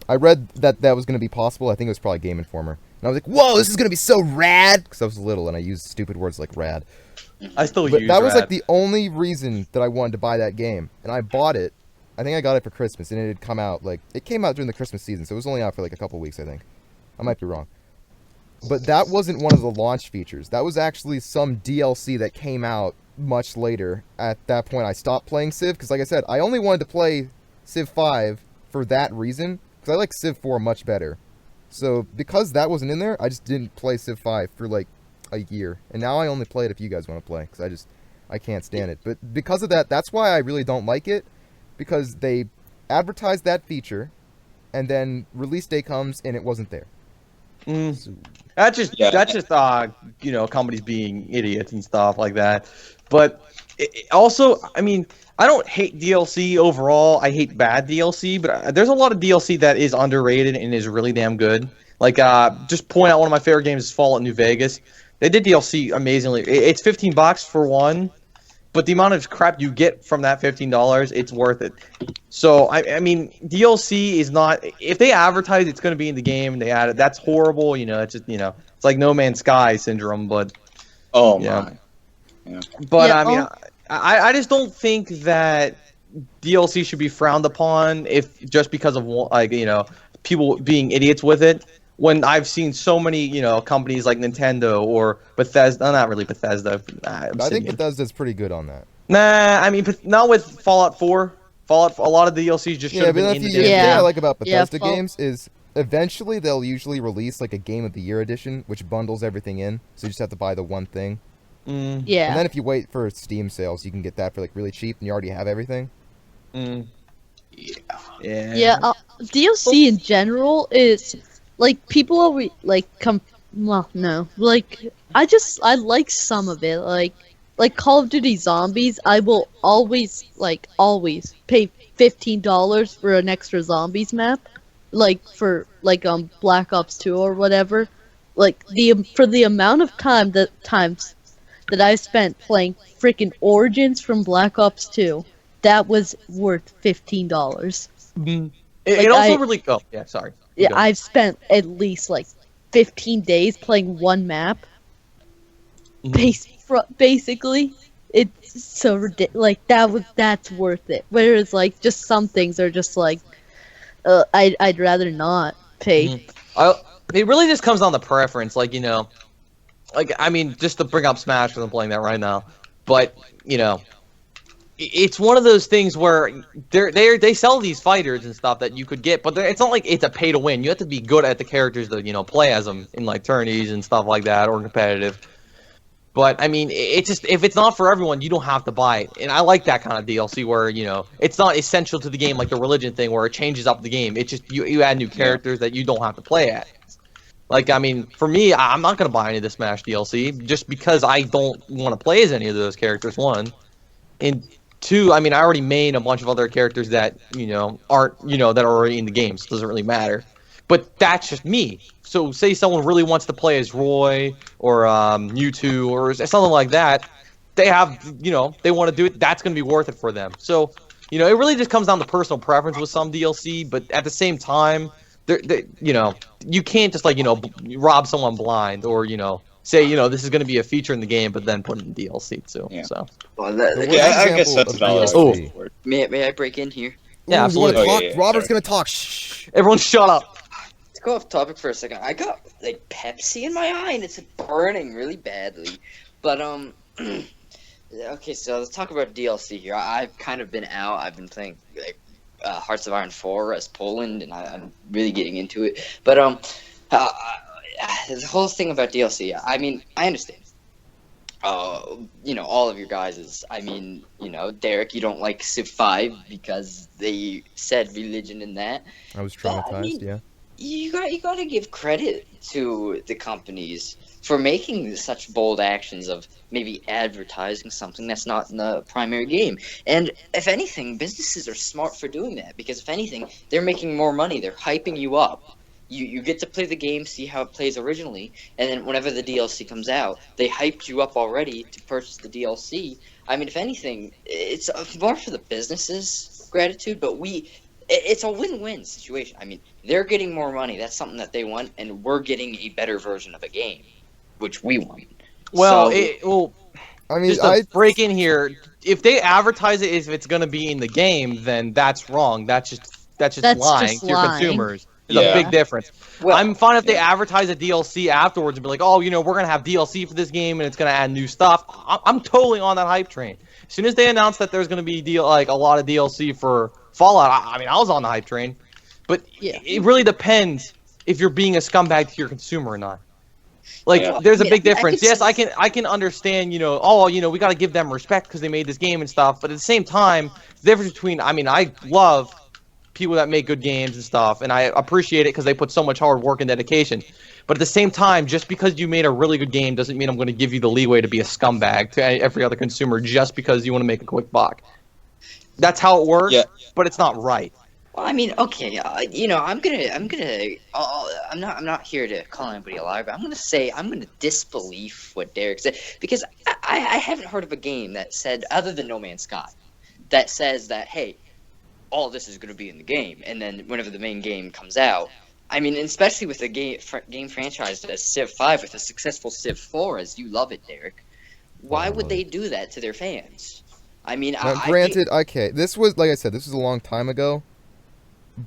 I read that was going to be possible. I think it was probably Game Informer. And I was like, whoa, this is going to be so rad! Because I was little and I used stupid words like rad. I still But use that was rad. like the only reason that I wanted to buy that game. And I bought it. I think I got it for Christmas, and it had come out, it came out during the Christmas season, so it was only out for like a couple weeks, I think. I might be wrong. But that wasn't one of the launch features. That was actually some DLC that came out much later. At that point, I stopped playing Civ, because like I said, I only wanted to play Civ 5 for that reason, because I like Civ 4 much better. So, because that wasn't in there, I just didn't play Civ 5 for like a year. And now I only play it if you guys want to play, because I can't stand it. But because of that, that's why I really don't like it, because they advertised that feature, and then release day comes, and it wasn't there. So, That's just companies being idiots and stuff like that. But also, I mean, I don't hate DLC overall. I hate bad DLC, but there's a lot of DLC that is underrated and is really damn good. Like, just point out one of my favorite games is Fallout New Vegas. They did DLC amazingly. It's $15 for one, but the amount of crap you get from that $15, it's worth it. So, I mean, DLC is not... If they advertise it's going to be in the game and they add it, that's horrible. It's just, it's like No Man's Sky syndrome, but... Oh, yeah. my. Yeah. But, Yeah, I mean, I just don't think that DLC should be frowned upon just because of, people being idiots with it. When I've seen so many, companies like Nintendo or Bethesda, not really Bethesda. I think Bethesda's pretty good on that. Nah, I mean, not with Fallout 4. Fallout, a lot of the DLCs just should have been in the the thing game. I like about Yeah, Bethesda games is eventually they'll usually release like a Game of the Year edition, which bundles everything in, so you just have to buy the one thing. Yeah. And then if you wait for Steam sales, you can get that for like really cheap, and you already have everything. Yeah. Yeah, DLC in general is like people always well, no, like I like some of it, like Call of Duty Zombies. I will always pay $15 for an extra zombies map, like for Black Ops 2 or whatever. Like for the amount of times that I spent playing freaking Origins from Black Ops 2, that was worth $15. It also really... Oh, yeah, sorry. Yeah, I've spent at least 15 days playing one map. Basically, it's so ridiculous. That's worth it. Whereas just some things are just I'd rather not pay. It really just comes down to preference, I mean, just to bring up Smash because I'm playing that right now, but it's one of those things where they sell these fighters and stuff that you could get, but it's not like it's a pay to win. You have to be good at the characters to play as them in tourneys and stuff like that, or competitive. But I mean, it's just, if it's not for everyone, you don't have to buy it. And I like that kind of DLC where it's not essential to the game like the religion thing where it changes up the game. It's just you add new characters that you don't have to play at. I mean, for me, I'm not gonna buy any of the Smash DLC just because I don't want to play as any of those characters. One, and two, I mean, I already made a bunch of other characters that aren't that are already in the game, so it doesn't really matter. But that's just me. So say someone really wants to play as Roy or Mewtwo or something like that, they have they want to do it. That's gonna be worth it for them. So it really just comes down to personal preference with some DLC, but at the same time, you can't just rob someone blind or say this is going to be a feature in the game, but then put it in DLC too. Yeah. So. Well, I guess that's a valid DLC. May I break in here? Yeah, absolutely. Robert's gonna talk. Shh. Everyone, shut up. To go off topic for a second, I got Pepsi in my eye and it's burning really badly. But okay, so let's talk about DLC here. I've kind of been out. I've been playing Hearts of Iron 4 as Poland, and I'm really getting into it. But the whole thing about DLC, I mean, I understand. All of your guys' I mean, Derek, you don't like Civ 5 because they said religion in that. I was traumatized, I mean, yeah. You gotta give credit to the companies for making such bold actions of maybe advertising something that's not in the primary game. And if anything, businesses are smart for doing that, because if anything, they're making more money. They're hyping you up You get to play the game, see how it plays originally, and then whenever the DLC comes out, they hyped you up already to purchase the DLC. I mean, if anything, it's more for the businesses' gratitude, but it's a win-win situation. I mean, they're getting more money. That's something that they want, and we're getting a better version of a game, which we want. Well, I mean, just to break in here, if they advertise it as if it's going to be in the game, then that's wrong. That's just lying to your consumers. There's a big difference. Well, I'm fine if they advertise a DLC afterwards and be like, oh, we're going to have DLC for this game and it's going to add new stuff. I'm totally on that hype train. As soon as they announced that there's going to be a lot of DLC for Fallout, I was on the hype train. But it really depends if you're being a scumbag to your consumer or not. There's a big difference. Yes, I can understand, we got to give them respect because they made this game and stuff. But at the same time, the difference between, I love people that make good games and stuff, and I appreciate it because they put so much hard work and dedication. But at the same time, just because you made a really good game doesn't mean I'm going to give you the leeway to be a scumbag to every other consumer just because you want to make a quick buck. That's how it works, but it's not right. Well, I mean, okay, I'm not here to call anybody a liar, but I'm gonna disbelieve what Derek said, because I haven't heard of a game that said, other than No Man's Sky, that says that, hey, all this is gonna be in the game, and then whenever the main game comes out, I mean, especially with a game franchise as Civ 5 with a successful Civ 4, as you love it, Derek, why would they do that to their fans? I mean, granted, okay, this was, like I said, this was a long time ago.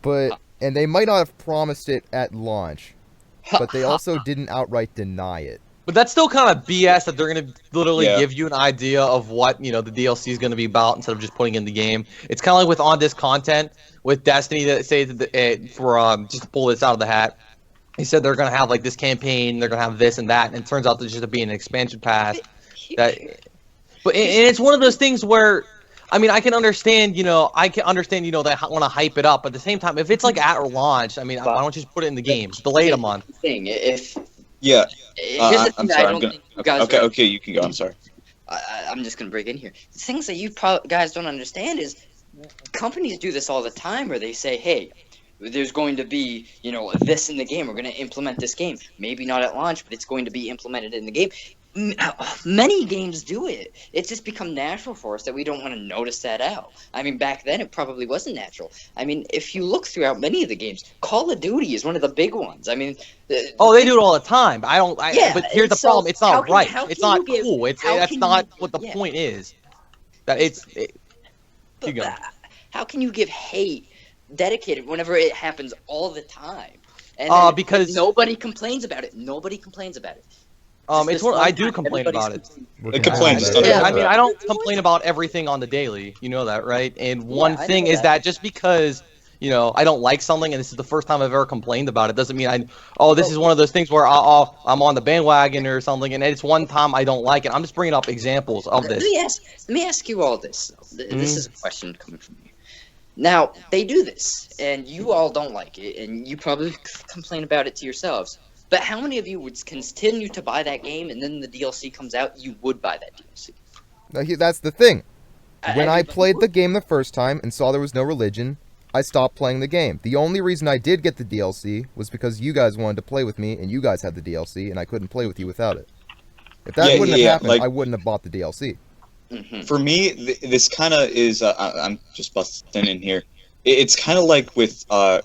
And they might not have promised it at launch, but they also didn't outright deny it. But that's still kind of BS that they're going to literally give you an idea of what, the DLC is going to be about instead of just putting in the game. It's kind of like with on-disc content, with Destiny, that say just to pull this out of the hat, he said they're going to have, this campaign, they're going to have this and that, and it turns out to just be an expansion pass. And it's one of those things where, I can understand, they want to hype it up, but at the same time, if it's at launch, why don't you just put it in the game? Delay it a month. I'm sorry. Okay, you can go. I'm sorry. I'm just gonna break in here. The things that you guys don't understand is companies do this all the time, where they say, hey, there's going to be, this in the game. We're going to implement this game. Maybe not at launch, but it's going to be implemented in the game. Many games do it. It's just become natural for us that we don't want to notice that out. Back then it probably wasn't natural. If you look throughout many of the games, Call of Duty is one of the big ones. They do it all the time. But here's the problem. It's not right. It's not cool. That's not what the point is. Keep going. How can you give hate dedicated whenever it happens all the time? And because nobody complains about it. Nobody complains about it. I do complain about it. They complain. I don't complain about everything on the daily. You know that, right? And one thing is that just because, I don't like something and this is the first time I've ever complained about it, doesn't mean this is one of those things where I'm on the bandwagon or something, and it's one time I don't like it. I'm just bringing up examples of this. Let me ask you all this. This is a question coming from you. Now, they do this, and you all don't like it, and you probably complain about it to yourselves. But how many of you would continue to buy that game, and then the DLC comes out, you would buy that DLC? That's the thing. When I played the game the first time and saw there was no religion, I stopped playing the game. The only reason I did get the DLC was because you guys wanted to play with me, and you guys had the DLC, and I couldn't play with you without it. If that wouldn't have happened, I wouldn't have bought the DLC. Mm-hmm. For me, this kind of is... I'm just busting in here. It's kind of like with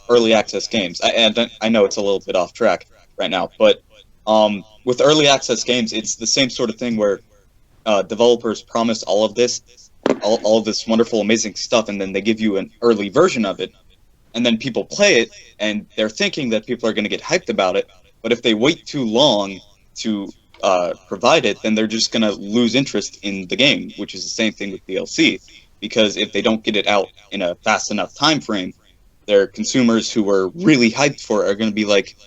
early access games. I know it's a little bit off track right now, but with early access games, it's the same sort of thing where developers promise all of this wonderful, amazing stuff, and then they give you an early version of it, and then people play it, and they're thinking that people are going to get hyped about it, but if they wait too long to provide it, then they're just going to lose interest in the game, which is the same thing with DLC, because if they don't get it out in a fast enough time frame, their consumers who are really hyped for it are going to be like,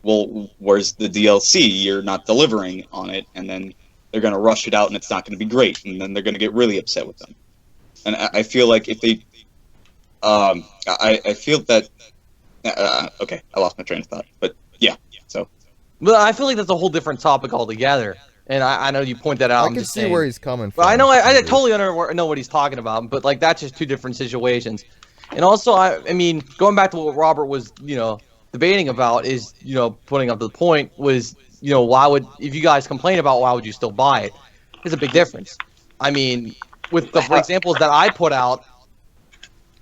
well, where's the DLC? You're not delivering on it, and then they're going to rush it out, and it's not going to be great, and then they're going to get really upset with them. And I feel like if they, I feel that, okay, I lost my train of thought, but yeah, so. Well, I feel like that's a whole different topic altogether, and I know you point that out. I can see where he's coming from. But I know, I totally know what he's talking about, but like that's just two different situations. And also, I mean, going back to what Robert was, debating about is, putting up the point was, why would, if you guys complain about why would you still buy it? There's a big difference. I mean, with the examples that I put out,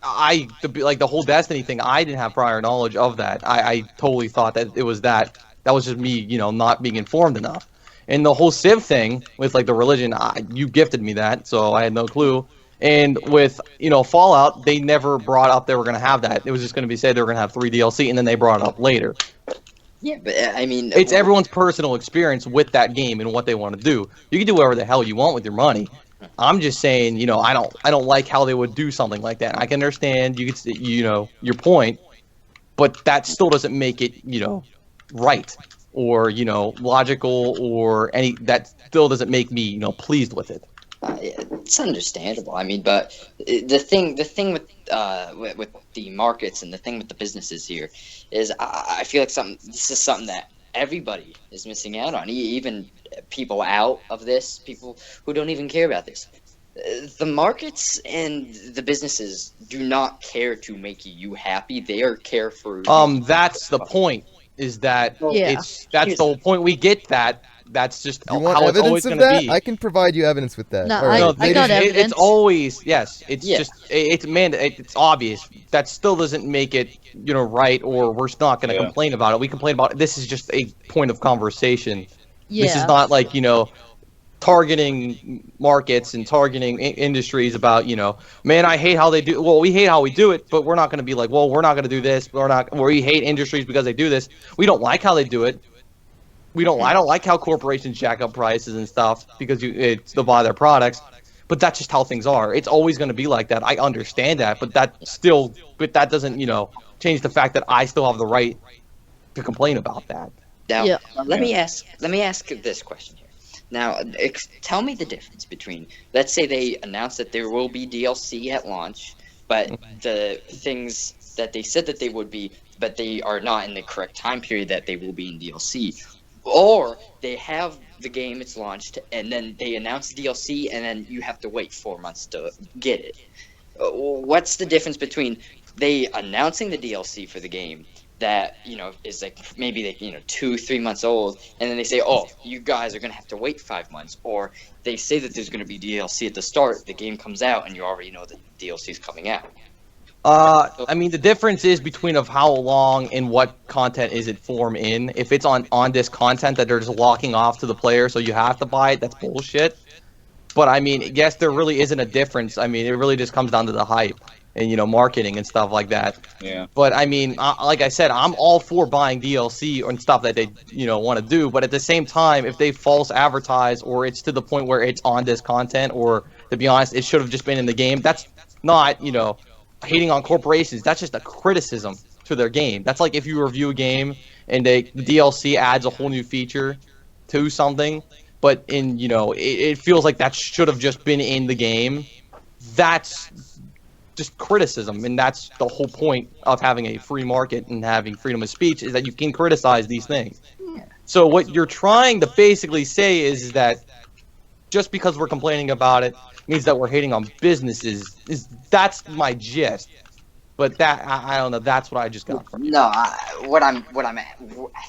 the whole Destiny thing, I didn't have prior knowledge of that. I totally thought that it was that. That was just me, not being informed enough. And the whole Civ thing with like the religion, you gifted me that, so I had no clue. And with Fallout, they never brought up they were going to have that. It was just going to be said they were going to have 3 DLC, and then they brought it up later. Yeah, but I mean, it's everyone's personal experience with that game and what they want to do. You can do whatever the hell you want with your money. I'm just saying, I don't like how they would do something like that. I can understand your point, but that still doesn't make it, right or logical or any. That still doesn't make me pleased with it. It's understandable. I mean, but the thing with the markets and the thing with the businesses here is I feel like this is something that everybody is missing out on. Even people out of this, people who don't even care about this. The markets and the businesses do not care to make you happy. They are care for. That's the point. Is that that's the whole point. We get that. That's just you want how it's evidence always of going to that? be. I can provide you evidence with that. No, Right. I got evidence. It's always it's obvious. That still doesn't make it right, or we're not going to complain about it. We complain about it. This is just a point of conversation. Yeah. This is not like targeting markets and targeting industries about man, I hate how they do. Well, we hate how we do it, but we're not going to be like, well, we're not going to do this. We hate industries because they do this. We don't like how they do it. I don't like how corporations jack up prices and stuff because they'll buy their products, but that's just how things are. It's always going to be like that. I understand that, but that doesn't change the fact that I still have the right to complain about that. Now, let me ask this question here. Now, tell me the difference between, let's say they announce that there will be DLC at launch, but the things that they said that they would be, but they are not in the correct time period that they will be in DLC. Or they have the game, it's launched, and then they announce the DLC, and then you have to wait 4 months to get it. What's the difference between they announcing the DLC for the game that is like maybe 2-3 months old, and then they say, oh, you guys are gonna have to wait 5 months, or they say that there's gonna be DLC at the start, the game comes out, and you already know the DLC is coming out? I mean, the difference is between of how long and what content is it form in. If it's on this content that they're just locking off to the player, so you have to buy it, that's bullshit. But I mean, yes, there really isn't a difference. I mean, it really just comes down to the hype and marketing and stuff like that. Yeah. But I mean, like I said, I'm all for buying DLC and stuff that they want to do. But at the same time, if they false advertise or it's to the point where it's on this content, or to be honest, it should have just been in the game. That's not hating on corporations. That's just a criticism to their game. That's like if you review a game and the DLC adds a whole new feature to something, but it feels like that should have just been in the game. That's just criticism, and that's the whole point of having a free market and having freedom of speech, is that you can criticize these things. So what you're trying to basically say is that just because we're complaining about it means that we're hating on businesses. That's my gist. But that I don't know. That's what I just got from you. No, what I'm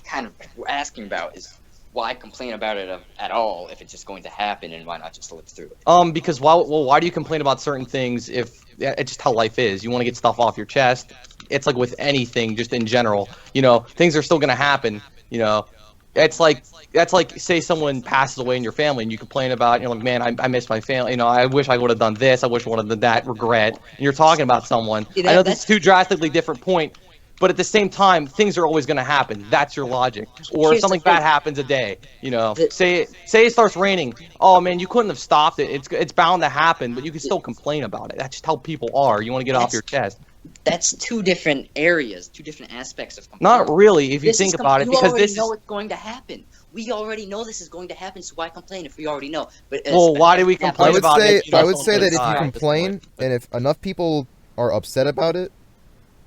kind of asking about is why complain about it at all if it's just going to happen, and why not just live through it? Because why do you complain about certain things if it's just how life is? You want to get stuff off your chest. It's like with anything, just in general. Things are still gonna happen. That's like say someone passes away in your family and you complain about, like, man, I miss my family. I wish I would have done this. I wish I would have done that. Regret. And you're talking about someone. I know that's two drastically different point, but at the same time, things are always going to happen. That's your logic. Or if something bad happens a day, say it starts raining. Oh man, you couldn't have stopped it. It's bound to happen, but you can still complain about it. That's just how people are. You want to get off your chest. That's two different areas, two different aspects of complaining. Not really, if you think about it, because this know it's going to happen. We already know this is going to happen, so why complain if we already know? But why do we complain about it? I would say that if you complain, and if enough people are upset about it,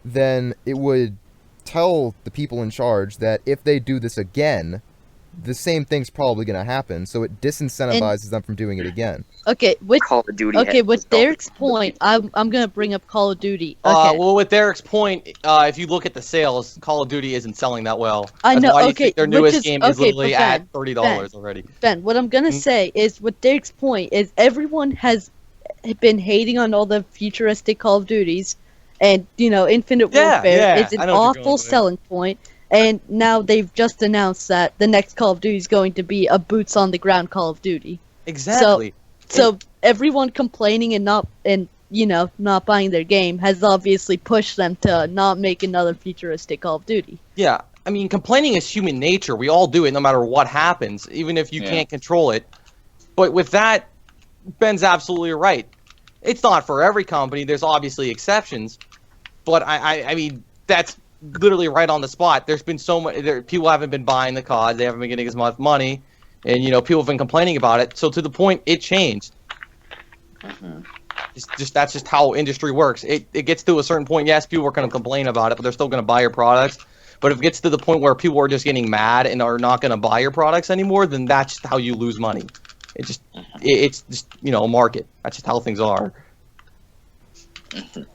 then it would tell the people in charge that if they do this again, the same thing's probably going to happen, so it disincentivizes them from doing it again. Okay, with Call of Duty. with Derek's point, I'm gonna bring up Call of Duty. Okay. Well, with Derek's point, if you look at the sales, Call of Duty isn't selling that well. I That's know. why you Okay, think their which newest is- game is okay, literally but at $30 already. Ben, what I'm gonna say is, with Derek's point, is everyone has been hating on all the futuristic Call of Duties, and Infinite Warfare is an I know what you're awful going with. selling point. And now they've just announced that the next Call of Duty is going to be a boots on the ground Call of Duty. Exactly. So everyone complaining and not buying their game has obviously pushed them to not make another futuristic Call of Duty. Yeah, I mean, complaining is human nature. We all do it no matter what happens, even if you can't control it. But with that, Ben's absolutely right. It's not for every company. There's obviously exceptions. But I mean, that's literally right on the spot. There's been so much. People haven't been buying the COD. They haven't been getting as much money. And, people have been complaining about it. So to the point, it changed. That's just how industry works. It gets to a certain point. Yes, people are going to complain about it, but they're still going to buy your products. But if it gets to the point where people are just getting mad and are not going to buy your products anymore, then that's just how you lose money. It's just a market. That's just how things are.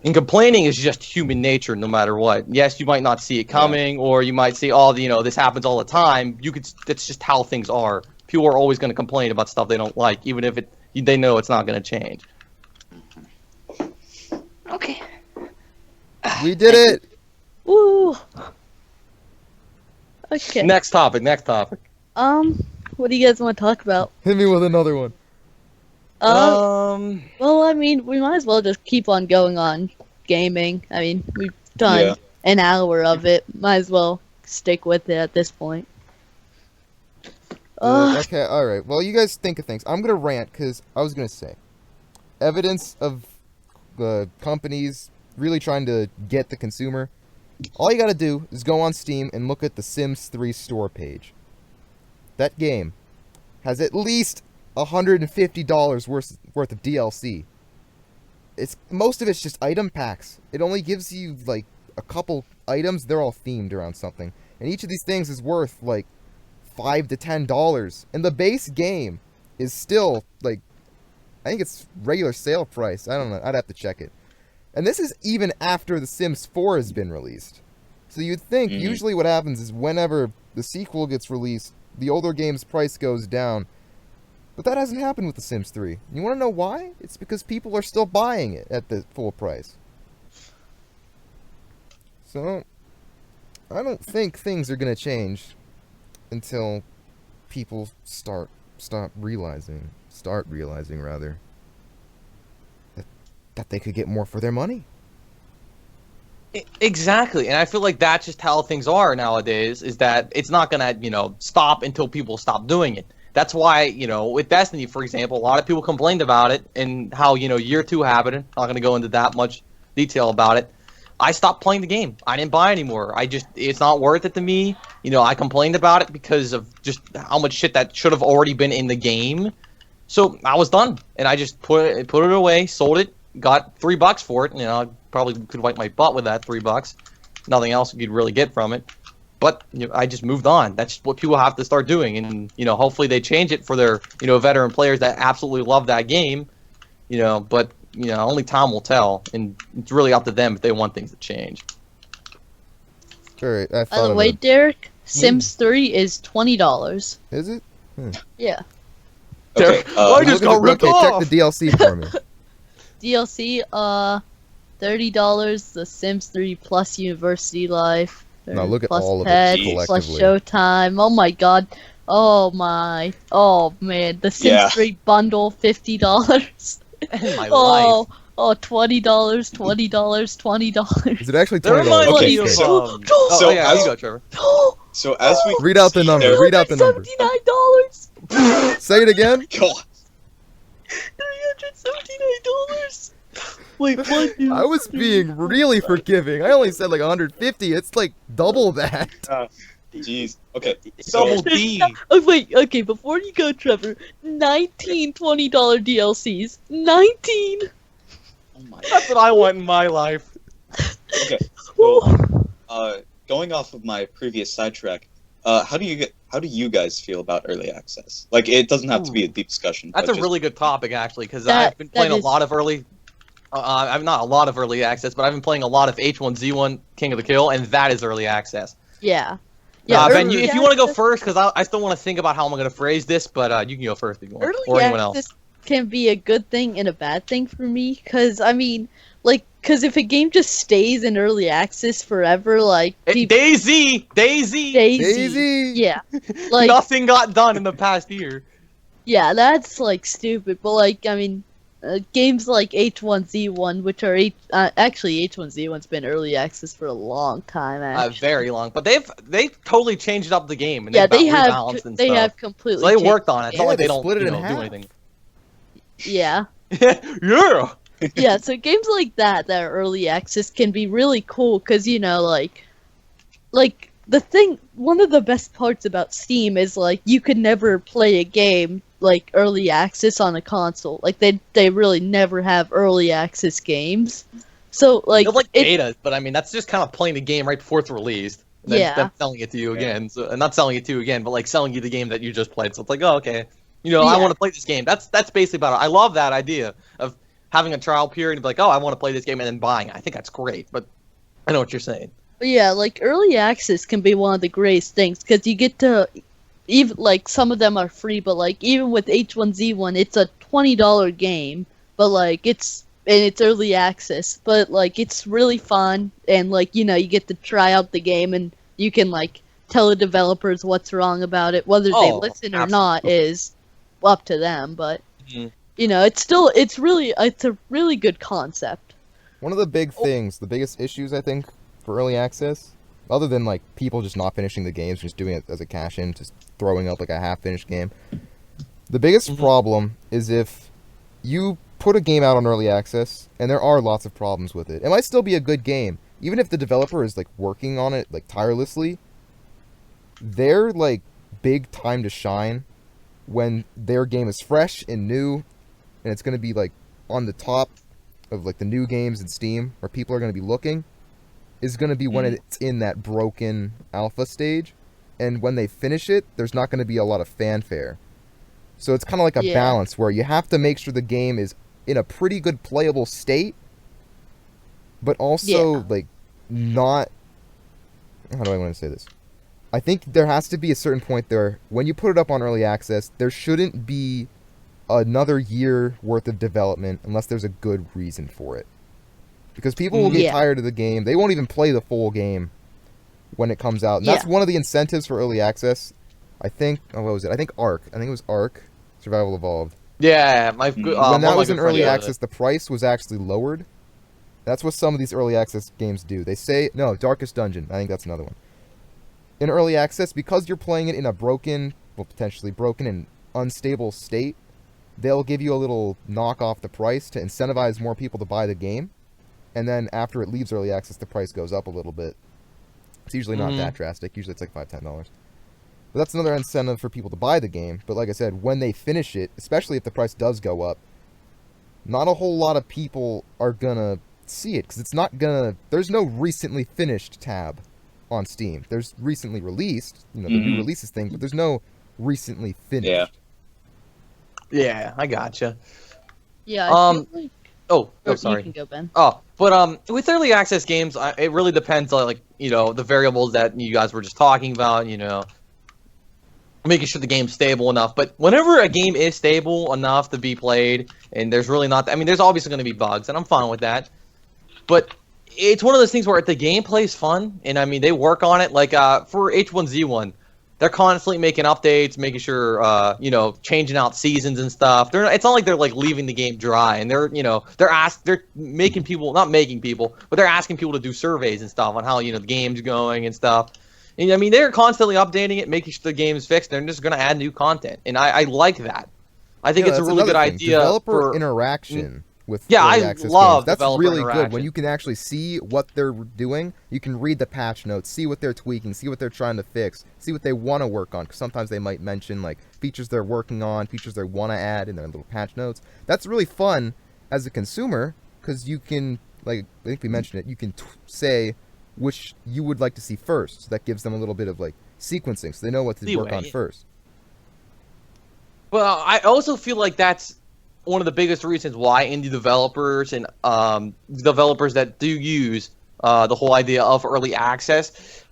And complaining is just human nature, no matter what. Yes, you might not see it coming, or you might say, "Oh, this happens all the time." That's just how things are. People are always going to complain about stuff they don't like, even if they know it's not going to change. Okay. We did it! Woo! Okay. Next topic. What do you guys want to talk about? Hit me with another one. Well, I mean, we might as well just keep on going on gaming. I mean, we've done an hour of it. Might as well stick with it at this point. Okay, alright. Well, you guys think of things. I'm gonna rant, because I was gonna say, evidence of companies really trying to get the consumer. All you gotta do is go on Steam and look at the Sims 3 store page. That game has at least $150 worth of DLC. Most of it's just item packs. It only gives you like a couple items. They're all themed around something, and each of these things is worth like $5 to $10. And the base game is still like, I think it's regular sale price. I don't know. I'd have to check it. And this is even after The Sims 4 has been released. So you'd think usually what happens is whenever the sequel gets released, the older game's price goes down. But that hasn't happened with The Sims 3. You want to know why? It's because people are still buying it at the full price. So, I don't think things are going to change until people start realizing that they could get more for their money. Exactly, and I feel like that's just how things are nowadays, is that it's not gonna, stop until people stop doing it. That's why, with Destiny, for example, a lot of people complained about it and how, year 2 happened. I'm not gonna go into that much detail about it. I stopped playing the game. I didn't buy anymore. It's not worth it to me. I complained about it because of just how much shit that should have already been in the game. So I was done, and I just put it away, sold it, got $3 for it. I probably could wipe my butt with that $3. Nothing else you'd really get from it. But I just moved on. That's what people have to start doing, and hopefully they change it for their veteran players that absolutely love that game. But only time will tell, and it's really up to them if they want things to change. Alright, By the way, Derek, Sims 3 is $20. Is it? Yeah. Okay, I just got ripped off. Check the DLC for me. DLC, $30. The Sims 3 plus University Life. No, look at plus all of it pets, collectively. plus Showtime. Oh my god. Oh man. The Sims 3 bundle, $50. My life. Oh, $20, $20. Is it actually That $20? reminds Okay, me of. so- Oh, yeah, as- you go, Trevor. So as we Read out the number. Read out the number. $79. Say it again. God, $379. Wait, what? Dude? I was being really forgiving. I only said like 150. It's like double that. jeez. Okay, so Double D. Oh, wait, okay, before you go, Trevor, 19 $20 DLCs. 19! oh my. That's what I want in my life. Okay, so going off of my previous sidetrack, how do you how do you guys feel about early access? Like, it doesn't have to be a deep discussion. That's but a just- really good topic, actually, because I've been playing a lot of early. I'm not a lot of early access, but I've been playing a lot of H1Z1 King of the Kill, and that is early access. Yeah. Yeah. Ben, if you want to go first, because I still want to think about how I'm going to phrase this, but you can go first if you want, Early or anyone else. access can be a good thing and a bad thing for me, because I mean, like, because if a game just stays in early access forever, like Daisy, yeah, like nothing got done in the past year. yeah, that's like stupid. But like, I mean, games like H1Z1, which are actually H1Z1's been early access for a long time. Actually. Very long, but they've totally changed up the game and Yeah, they rebalanced and they stuff. have completely. So they changed worked on it. the It's game. not like they they don't split it in do half. anything. Yeah. Yeah. Yeah, so games like that are early access can be really cool because like one of the best parts about Steam is like you could never play a game like early access on a console. Like they really never have early access games. So like They're like betas, but I mean that's just kind of playing the game right before it's released. And then, Yeah. then selling it to you again. So, and not selling it to you again, but like selling you the game that you just played. So it's like, oh, okay. I want to play this game. That's basically about it. I love that idea of having a trial period and be like, oh, I want to play this game and then buying it. I think that's great, but I know what you're saying. But yeah, like early access can be one of the greatest things because you get to even like some of them are free, but like even with H1Z1, it's a $20 game, but like it's early access, but like it's really fun and like you get to try out the game and you can like tell the developers what's wrong about it, whether they listen or not is up to them, but it's a really good concept. One of the big things, the biggest issues I think for early access, other than like people just not finishing the games, just doing it as a cash in, just throwing up like a half-finished game. The biggest problem is if you put a game out on early access, and there are lots of problems with it. It might still be a good game, even if the developer is like working on it like tirelessly. Their like big time to shine when their game is fresh and new, and it's going to be like on the top of like the new games in Steam where people are going to be looking, is going to be when it's in that broken alpha stage, and when they finish it, there's not going to be a lot of fanfare. So it's kind of like a balance where you have to make sure the game is in a pretty good playable state, but also like not. How do I want to say this? I think there has to be a certain point there when you put it up on early access. There shouldn't be another year worth of development unless there's a good reason for it. Because people will get tired of the game. They won't even play the full game when it comes out. And that's one of the incentives for early access. I think, what was it? I think Ark. I think it was Ark, Survival Evolved. Yeah, when that was in early access, the price was actually lowered. That's what some of these early access games do. They say, no, Darkest Dungeon. I think that's another one. In early access, because you're playing it in a potentially broken and unstable state, they'll give you a little knock off the price to incentivize more people to buy the game. And then after it leaves early access, the price goes up a little bit. It's usually not that drastic. Usually it's like $5-10. But that's another incentive for people to buy the game. But like I said, when they finish it, especially if the price does go up, not a whole lot of people are gonna see it, because it's not gonna... There's no recently finished tab on Steam. There's recently released, the new releases thing, but there's no recently finished. Yeah, I gotcha. Yeah, I feel like... sorry. You can go, Ben. But with early access games, it really depends on the variables that you guys were just talking about. Making sure the game's stable enough. But whenever a game is stable enough to be played, and there's really not, there's obviously going to be bugs, and I'm fine with that. But it's one of those things where the gameplay is fun, and they work on it. Like for H1Z1, they're constantly making updates, making sure changing out seasons and stuff. It's not like they're like leaving the game dry, and they're making people, not making people, but they're asking people to do surveys and stuff on how the game's going and stuff. And they're constantly updating it, making sure the game's fixed. They're just going to add new content, and I like that. I think it's a really good idea. Developer interaction with I access love games. That's really good interaction. when you can actually see what they're doing. You can read the patch notes, see what they're tweaking, see what they're trying to fix, see what they want to work on. Because sometimes they might mention like features they're working on, features they want to add in their little patch notes. That's really fun as a consumer because you can, like I think we mentioned it, you can say which you would like to see first. So that gives them a little bit of like sequencing, so they know what to work on first. Well, I also feel like that's one of the biggest reasons why indie developers and developers that do use the whole idea of early access,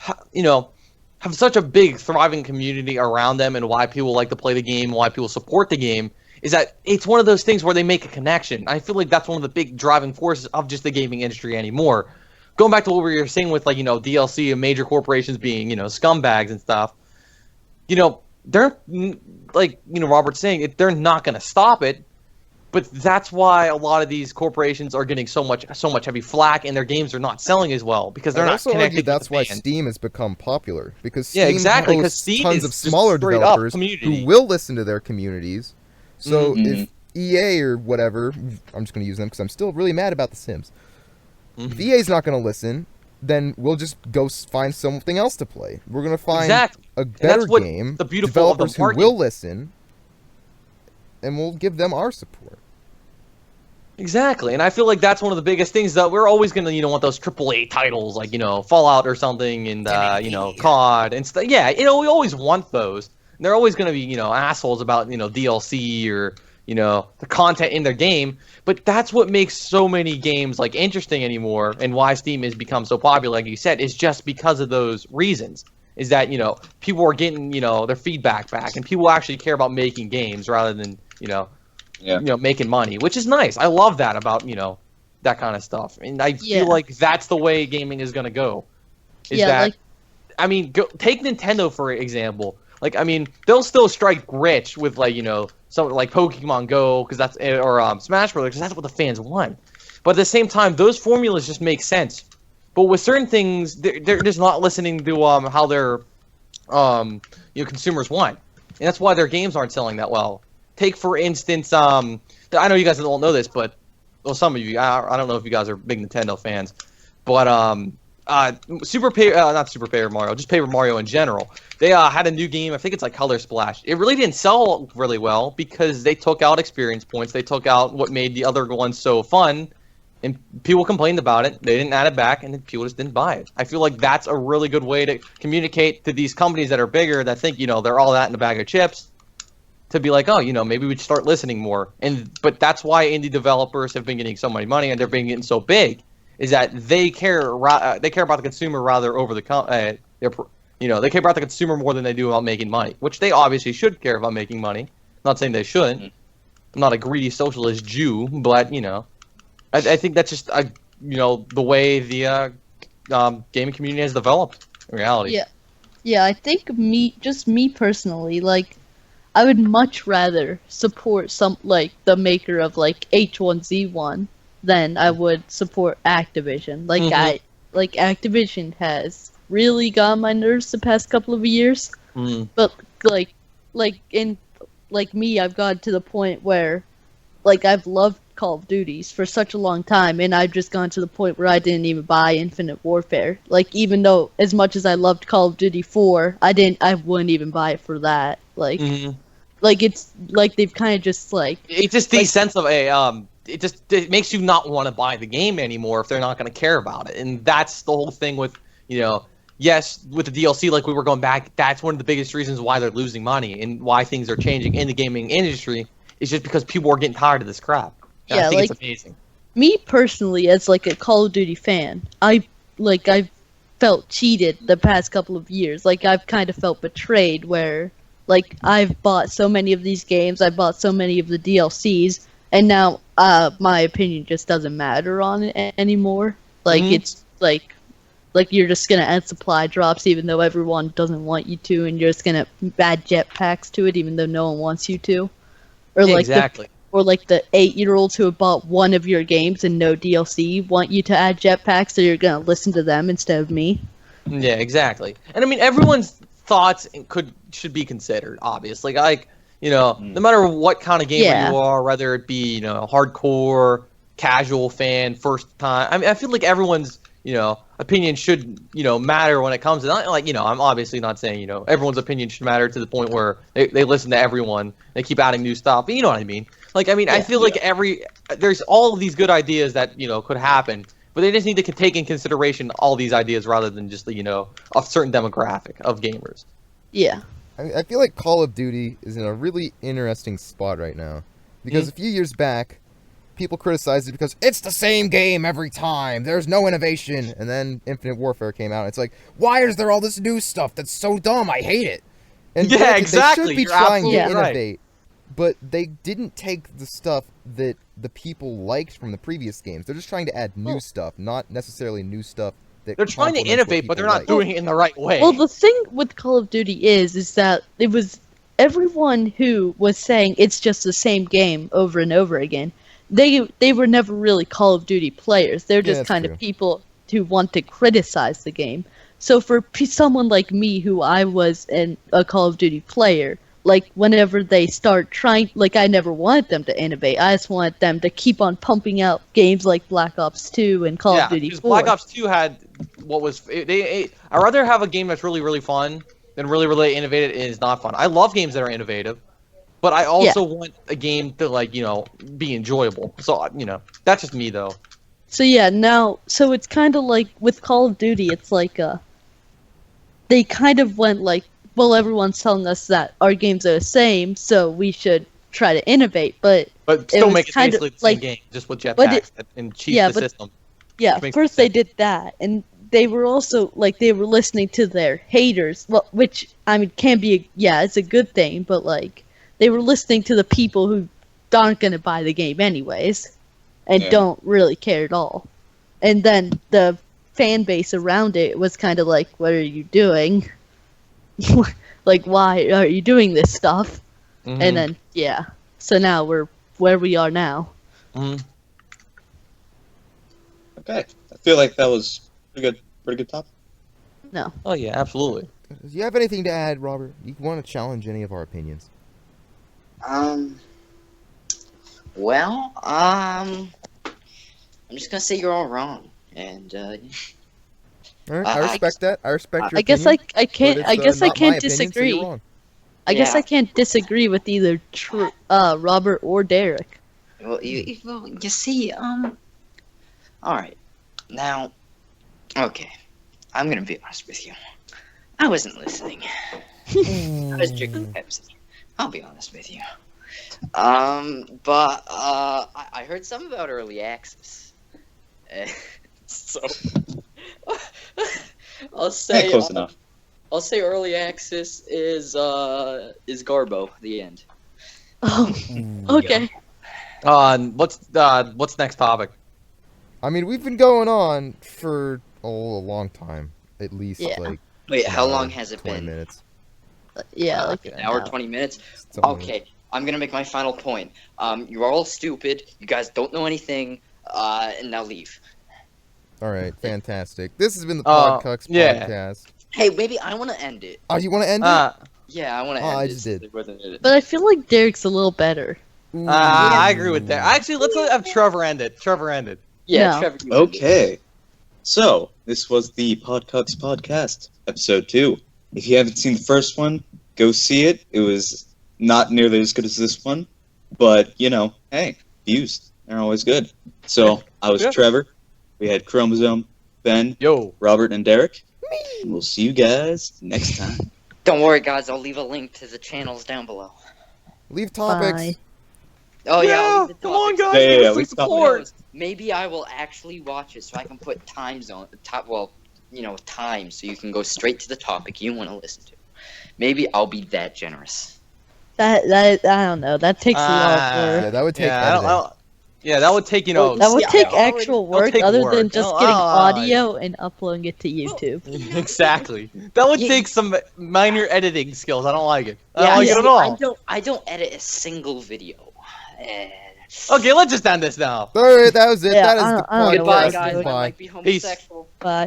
have such a big, thriving community around them, and why people like to play the game, why people support the game, is that it's one of those things where they make a connection. I feel like that's one of the big driving forces of just the gaming industry anymore. Going back to what we were saying with, like, DLC and major corporations being, scumbags and stuff, they're, like, Robert's saying, they're not going to stop it. But that's why a lot of these corporations are getting so much heavy flack, and their games are not selling as well because they're not connected. That's why Steam has become popular, because Steam exactly, because Steam tons of smaller developers who will listen to their communities. So if EA or whatever, I'm just going to use them because I'm still really mad about The Sims. If EA's not going to listen, then we'll just go find something else to play. We're going to find a better game, developers who will listen, and we'll give them our support. Exactly, and I feel like that's one of the biggest things that we're always going to, want those AAA titles like, Fallout or something, and, COD and stuff. Yeah, we always want those. And they're always going to be, assholes about, DLC or, the content in their game. But that's what makes so many games, like, interesting anymore, and why Steam has become so popular, like you said, is just because of those reasons. Is that, people are getting, their feedback back, and people actually care about making games rather than, making money, which is nice. I love that about, that kind of stuff. And I feel like that's the way gaming is going to go. Take Nintendo, for example. Like, they'll still strike rich with, like, something like Pokemon Go, because that's, or Smash Bros., because that's what the fans want. But at the same time, those formulas just make sense. But with certain things, they're just not listening to how their consumers want. And that's why their games aren't selling that well. Take, for instance, I know you guys don't know this, but, well, some of you, I don't know if you guys are big Nintendo fans, but not Super Paper Mario, just Paper Mario in general, they had a new game, I think it's like Color Splash. It really didn't sell really well because they took out experience points, they took out what made the other ones so fun, and people complained about it, they didn't add it back, and then people just didn't buy it. I feel like that's a really good way to communicate to these companies that are bigger, that think, they're all that in a bag of chips, to be like, oh, maybe we'd start listening more. But that's why indie developers have been getting so much money, and they're being getting so big, is that they care about the consumer rather over the they care about the consumer more than they do about making money, which they obviously should care about making money. I'm not saying they shouldn't. I'm not a greedy socialist Jew, but I think that's just the way the gaming community has developed in reality. Yeah. I think me personally, like, I would much rather support the maker of, like, H1Z1 than I would support Activision. Like, Activision has really got on my nerves the past couple of years. But like me, I've gotten to the point where, like, I've loved Call of Duties for such a long time, and I've just gone to the point where I didn't even buy Infinite Warfare. Like, even though as much as I loved Call of Duty 4, I wouldn't even buy it for that. Like, like, it's like they've kind of just like, it's just the sense of it makes you not want to buy the game anymore if they're not going to care about it. And that's the whole thing with, yes, with the DLC, like we were going back, that's one of the biggest reasons why they're losing money and why things are changing in the gaming industry, is just because people are getting tired of this crap. And I think it's amazing. Me personally, as like a Call of Duty fan, I've felt cheated the past couple of years. Like, I've kind of felt betrayed where, like, I've bought so many of these games, I bought so many of the DLCs, and now my opinion just doesn't matter on it anymore. Like, it's like you're just gonna add supply drops even though everyone doesn't want you to, and you're just gonna add jetpacks to it even though no one wants you to. Or like exactly. Or like the 8-year-olds who have bought one of your games and no DLC want you to add jetpacks, so you're gonna listen to them instead of me. Yeah, exactly. And I mean, everyone's thoughts should be considered, obviously. Like, no matter what kind of gamer you are, whether it be, hardcore, casual fan, first time. I mean, I feel like everyone's, opinion should, matter when it comes to, like, I'm obviously not saying, everyone's opinion should matter to the point where they listen to everyone, they keep adding new stuff, but you know what I mean? Like, I feel like there's all of these good ideas that, could happen, but they just need to take in consideration all these ideas rather than just, a certain demographic of gamers. Yeah. I feel like Call of Duty is in a really interesting spot right now. Because a few years back, people criticized it because it's the same game every time. There's no innovation. And then Infinite Warfare came out. It's like, why is there all this new stuff that's so dumb? I hate it. And Yeah, granted, exactly. They should be You're trying to absolutely right. innovate. But they didn't take the stuff that the people liked from the previous games. They're just trying to add new stuff, not necessarily new stuff that They're trying to complements what innovate, but people they're not like. doing it in the right way. Well, the thing with Call of Duty is that it was everyone who was saying it's just the same game over and over again. They were never really Call of Duty players. They're just that's kind true. of people who want to criticize the game. So for someone like me, who I was a Call of Duty player, like whenever they start trying, like I never wanted them to innovate. I just wanted them to keep on pumping out games like Black Ops 2 and Call of Duty because 4. Black Ops 2 had what was I'd rather have a game that's really really fun than really really innovative and is not fun. I love games that are innovative, but I also want a game to be enjoyable. So that's just me though. So yeah, so it's kind of like with Call of Duty, it's like they kind of went like, well, everyone's telling us that our games are the same, so we should try to innovate, but still was make it kind of basically the like- same game, just with but jetpacks and cheat the system. yeah, Which makes first sense. they did that, and they were also like they were listening to their haters, well, which I mean can be it's a good thing, but like they were listening to the people who aren't gonna buy the game anyways, and don't really care at all, and then the fan base around it was kind of like, what are you doing? Like, why are you doing this stuff? Mhm. And then so now we're where we are now. Mhm. Okay, I feel like that was pretty good topic. No. Oh yeah, absolutely. Do you have anything to add, Robert? You want to challenge any of our opinions? Well, I'm just gonna say you're all wrong, and All right, I respect that. I respect your I guess opinion, I can't. but it's, I guess I not my can't opinion, so disagree. you're wrong. I guess Yeah. I can't disagree with either Robert or Derek. well, you see, all right, now, okay, I'm gonna be honest with you. I wasn't listening. I was drinking Pepsi. I'll be honest with you. But I heard something about early access. So I'll say Close enough. I'll say early access is Garbo. The end. Oh, okay. What's next topic? I mean, we've been going on for a long time. At least, Yeah. like, Wait, how long has it 20 been? minutes. Yeah, like An hour, 20 minutes. Something like Okay, I'm gonna make my final point. You're all stupid. You guys don't know anything. And now leave. that. All right, fantastic. This has been the Podcucks yeah. podcast. Hey, maybe I want to end it. Oh, you want to end it? Yeah, I want to Oh, end I it. just since did. it wasn't it. But I feel like Derek's a little better. I agree with that. Actually, let's have Trevor end it. Yeah, No. Trevor. you end it. Okay. So, this was the Podcucks podcast, episode 2. If you haven't seen the first one, go see it. It was not nearly as good as this one, but, hey, views, they're always good. So, I was Yeah. Trevor. We had Chromosome, Ben, Yo. Robert, and Derek. And we'll see you guys next time. Don't worry, guys. I'll leave a link to the channels down below. Leave topics. Bye. Oh yeah, I'll Yeah, leave the come on, topics. guys. Yeah, give us some leave topics. support. Maybe I will actually watch it so I can put time zone, time, so you can go straight to the topic you want to listen to. Maybe I'll be that generous. That I don't know. That takes a lot of Yeah, work. that would take Yeah, editing. that would take That would yeah, take I already- actual that'll work take other work. than just No, getting ah, audio and uploading it to YouTube. Exactly. That would Yeah. take some minor editing skills. I don't like it. I Yeah, don't like it at all. I don't edit a single video. Okay, let's just end this now. All right, that was it. Yeah, that is I the don't know Goodbye, what podcast. else guys. I Goodbye. might be homosexual. Bye.